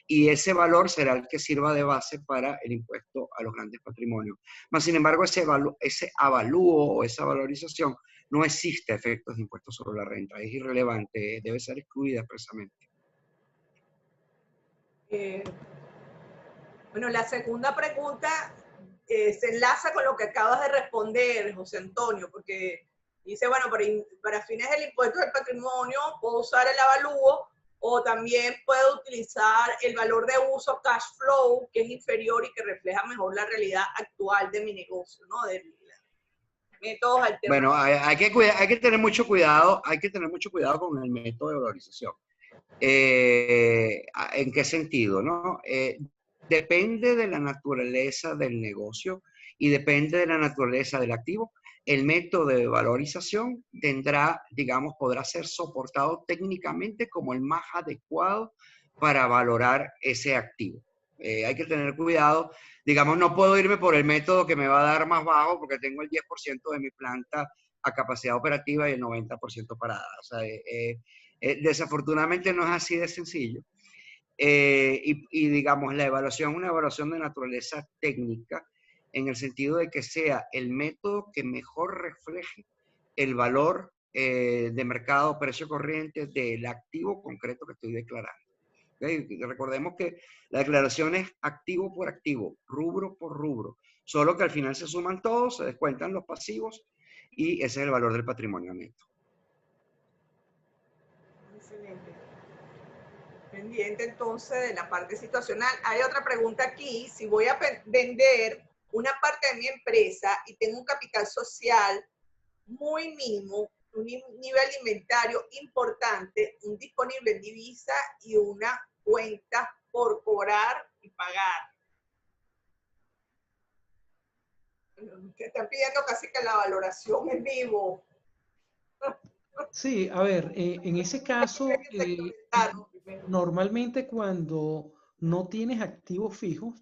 Y ese valor será el que sirva de base para el impuesto a los grandes patrimonios. Mas, sin embargo, ese avalúo o esa valorización no existe a efectos de impuestos sobre la renta. Es irrelevante, debe ser excluida expresamente. Bueno, la segunda pregunta se enlaza con lo que acabas de responder, José Antonio, porque dice, bueno, para fines del impuesto del patrimonio puedo usar el avalúo o también puedo utilizar el valor de uso cash flow, que es inferior y que refleja mejor la realidad actual de mi negocio, ¿no? De métodos alternativos. Bueno, hay que tener mucho cuidado, con el método de valorización. ¿En qué sentido, no? Depende de la naturaleza del negocio y depende de la naturaleza del activo. El método de valorización podrá ser soportado técnicamente como el más adecuado para valorar ese activo. Hay que tener cuidado. Digamos, no puedo irme por el método que me va a dar más bajo porque tengo el 10% de mi planta a capacidad operativa y el 90% parada. O sea, desafortunadamente no es así de sencillo. Y digamos, la evaluación es una evaluación de naturaleza técnica en el sentido de que sea el método que mejor refleje el valor de mercado, precio corriente del activo concreto que estoy declarando. ¿Okay? Recordemos que la declaración es activo por activo, rubro por rubro, solo que al final se suman todos, se descuentan los pasivos y ese es el valor del patrimonio neto. Excelente. Pendiente entonces de la parte situacional. Hay otra pregunta aquí. Si voy a vender una parte de mi empresa y tengo un capital social muy mínimo, un nivel inventario importante, un disponible en divisa y una cuenta por cobrar y pagar. Te están pidiendo casi que la valoración en vivo. Sí, a ver, en ese caso, normalmente cuando no tienes activos fijos,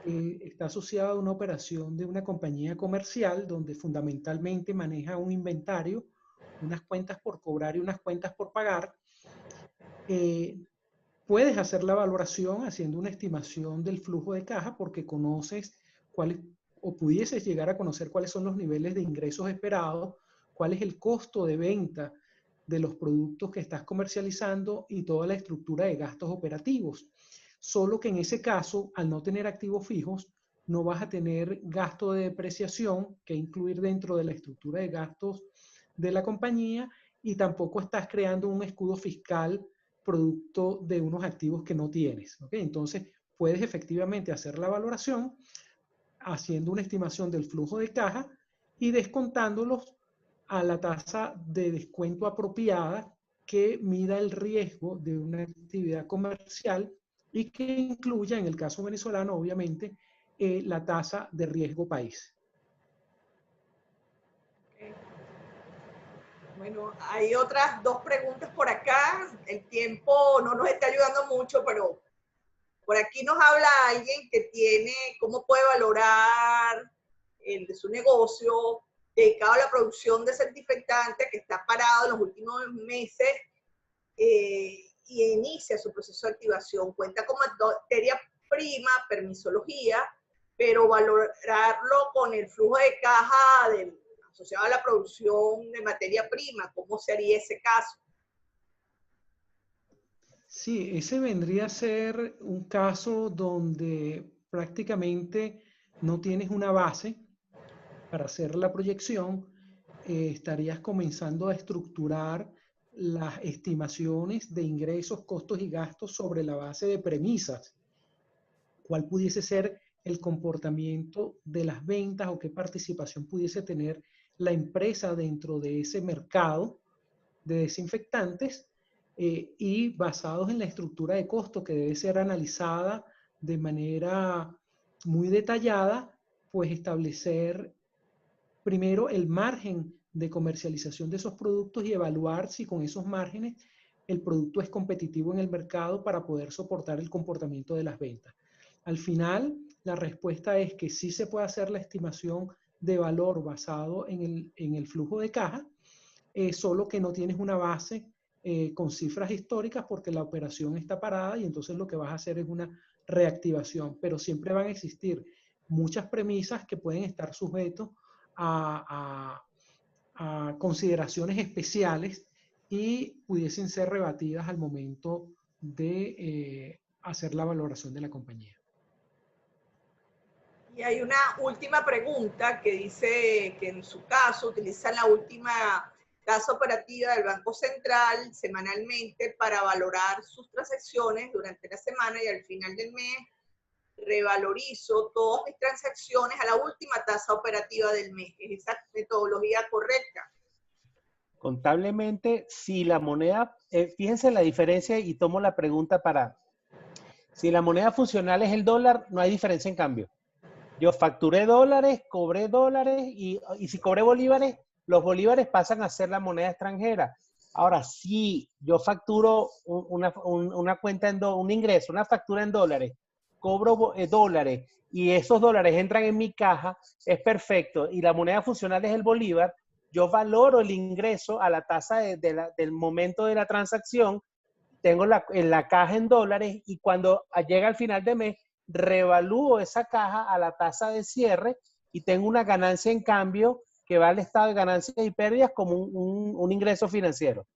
está asociado a una operación de una compañía comercial donde fundamentalmente maneja un inventario, unas cuentas por cobrar y unas cuentas por pagar. Puedes hacer la valoración haciendo una estimación del flujo de caja porque conoces cuáles, o pudieses llegar a conocer cuáles son los niveles de ingresos esperados, cuál es el costo de venta de los productos que estás comercializando y toda la estructura de gastos operativos. Solo que en ese caso, al no tener activos fijos, no vas a tener gasto de depreciación que incluir dentro de la estructura de gastos de la compañía y tampoco estás creando un escudo fiscal producto de unos activos que no tienes. ¿Okay? Entonces, puedes efectivamente hacer la valoración haciendo una estimación del flujo de caja y descontándolos a la tasa de descuento apropiada que mida el riesgo de una actividad comercial y que incluya, en el caso venezolano, obviamente, la tasa de riesgo país. Bueno, hay otras dos preguntas por acá. El tiempo no nos está ayudando mucho, pero por aquí nos habla alguien que tiene, cómo puede valorar su negocio dedicado a la producción de desinfectantes que está parado en los últimos meses y inicia su proceso de activación. Cuenta con materia prima, permisología, pero valorarlo con el flujo de caja asociado a la producción de materia prima, ¿cómo sería ese caso? Sí, ese vendría a ser un caso donde prácticamente no tienes una base para hacer la proyección, estarías comenzando a estructurar las estimaciones de ingresos, costos y gastos sobre la base de premisas. ¿Cuál pudiese ser el comportamiento de las ventas o qué participación pudiese tener la empresa dentro de ese mercado de desinfectantes? Y basados en la estructura de costo que debe ser analizada de manera muy detallada, pues establecer primero el margen de comercialización de esos productos y evaluar si con esos márgenes el producto es competitivo en el mercado para poder soportar el comportamiento de las ventas. Al final, la respuesta es que sí se puede hacer la estimación de valor basado en el flujo de caja, solo que no tienes una base con cifras históricas porque la operación está parada y entonces lo que vas a hacer es una reactivación, pero siempre van a existir muchas premisas que pueden estar sujetos a consideraciones especiales y pudiesen ser rebatidas al momento de hacer la valoración de la compañía. Y hay una última pregunta que dice que en su caso utilizan la última tasa operativa del Banco Central semanalmente para valorar sus transacciones durante la semana y al final del mes revalorizo todas mis transacciones a la última tasa operativa del mes. ¿Es esa metodología correcta? Contablemente, si la moneda, fíjense la diferencia y tomo la pregunta para, si la moneda funcional es el dólar, no hay diferencia en cambio. Yo facturé dólares, cobré dólares y si cobré bolívares, los bolívares pasan a ser la moneda extranjera. Ahora, si yo facturo una cuenta un ingreso, una factura en dólares, cobro dólares y esos dólares entran en mi caja, es perfecto. Y la moneda funcional es el bolívar, yo valoro el ingreso a la tasa del momento de la transacción, tengo en la caja en dólares y cuando llega al final de mes, revalúo esa caja a la tasa de cierre y tengo una ganancia en cambio que va al estado de ganancias y pérdidas como un ingreso financiero.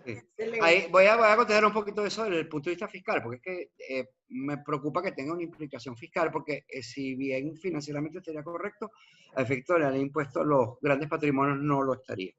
Sí. Ahí voy a contestar un poquito de eso desde el punto de vista fiscal, porque es que me preocupa que tenga una implicación fiscal, porque si bien financieramente estaría correcto, a efecto de la ley de impuestos a los grandes patrimonios no lo estaría.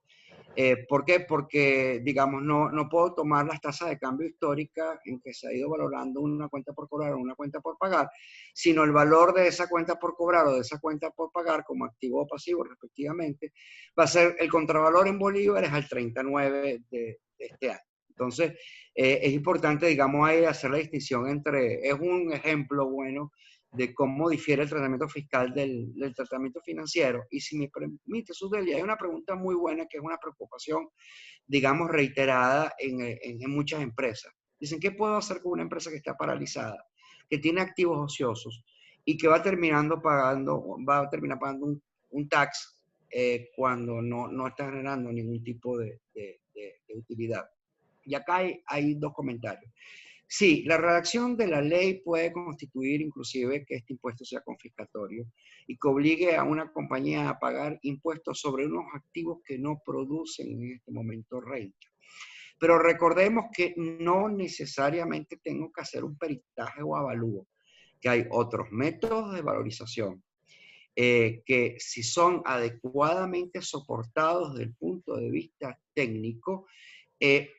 ¿Por qué? Porque, digamos, no puedo tomar las tasas de cambio históricas en que se ha ido valorando una cuenta por cobrar o una cuenta por pagar, sino el valor de esa cuenta por cobrar o de esa cuenta por pagar como activo o pasivo respectivamente, va a ser el contravalor en bolívares al 39 de este año. Entonces, es importante, digamos, ahí hacer la distinción entre, es un ejemplo bueno de cómo difiere el tratamiento fiscal del tratamiento financiero. Y si me permite, Sudeli, hay una pregunta muy buena que es una preocupación, digamos, reiterada en muchas empresas. Dicen, ¿qué puedo hacer con una empresa que está paralizada, que tiene activos ociosos y que va a terminar pagando un tax cuando no está generando ningún tipo de utilidad? Y acá hay dos comentarios. Sí, la redacción de la ley puede constituir inclusive que este impuesto sea confiscatorio y que obligue a una compañía a pagar impuestos sobre unos activos que no producen en este momento renta. Pero recordemos que no necesariamente tengo que hacer un peritaje o avalúo, que hay otros métodos de valorización que si son adecuadamente soportados desde el punto de vista técnico,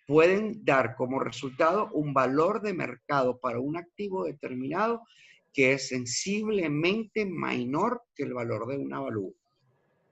pueden dar como resultado un valor de mercado para un activo determinado que es sensiblemente menor que el valor de un avalúo.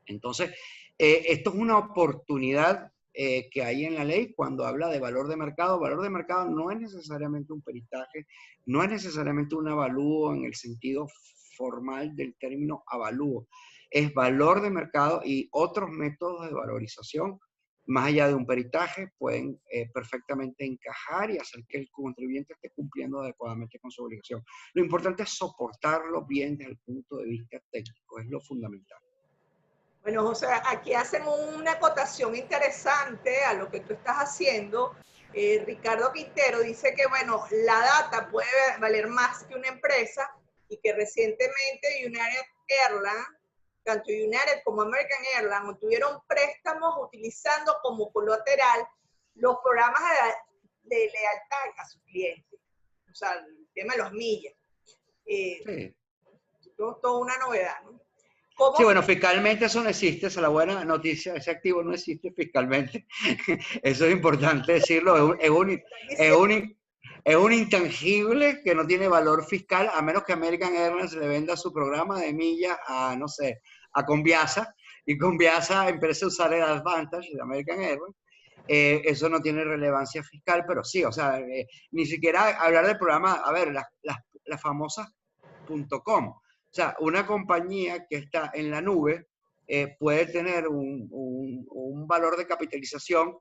Entonces, esto es una oportunidad que hay en la ley cuando habla de valor de mercado. Valor de mercado no es necesariamente un peritaje, no es necesariamente un avalúo en el sentido formal del término avalúo. Es valor de mercado y otros métodos de valorización, más allá de un peritaje, pueden perfectamente encajar y hacer que el contribuyente esté cumpliendo adecuadamente con su obligación. Lo importante es soportarlo bien desde el punto de vista técnico, es lo fundamental. Bueno, José, aquí hacemos una acotación interesante a lo que tú estás haciendo. Ricardo Quintero dice que, bueno, la data puede valer más que una empresa y que recientemente United Airlines, tanto United como American Airlines, obtuvieron préstamos utilizando como colateral los programas de lealtad a sus clientes. O sea, el tema de los millas. Sí. Toda una novedad, ¿no? Sí, bueno, fiscalmente eso no existe, esa es la buena noticia, ese activo no existe fiscalmente. Eso es importante decirlo, es un intangible que no tiene valor fiscal, a menos que American Airlines le venda su programa de millas a, no sé, a Conviasa, y Conviasa empieza a usar el Advantage de American Airlines. Eso no tiene relevancia fiscal, pero sí, o sea, ni siquiera hablar del programa, a ver, las famosas .com. O sea, una compañía que está en la nube puede tener un valor de capitalización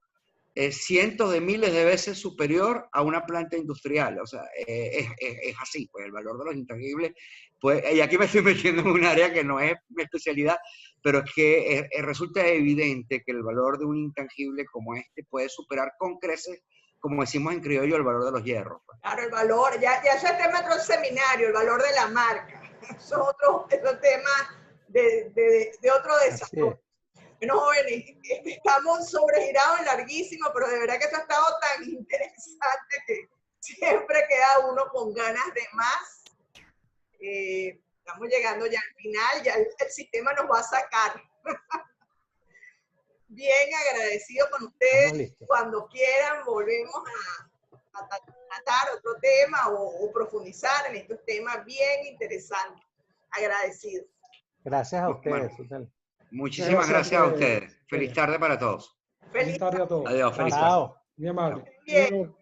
cientos de miles de veces superior a una planta industrial. O sea, es así, pues el valor de los intangibles. Pues, y aquí me estoy metiendo en un área que no es mi especialidad, pero es que resulta evidente que el valor de un intangible como este puede superar con creces, como decimos en criollo, el valor de los hierros. Pues. Claro, el valor, ya ese tema de otro seminario, el valor de la marca. Eso es otro tema de otro desarrollo. Bueno, jóvenes, estamos sobregirados y larguísimos, pero de verdad que esto ha estado tan interesante que siempre queda uno con ganas de más. Estamos llegando ya al final, ya el sistema nos va a sacar. Bien agradecido con ustedes. Cuando quieran volvemos a tratar otro tema o profundizar en estos temas bien interesantes. Agradecido. Gracias a ustedes. Bueno, muchísimas gracias a ustedes. Feliz tarde para todos. Feliz tarde a todos. Adiós, feliz tarde. Muy amable. Bien.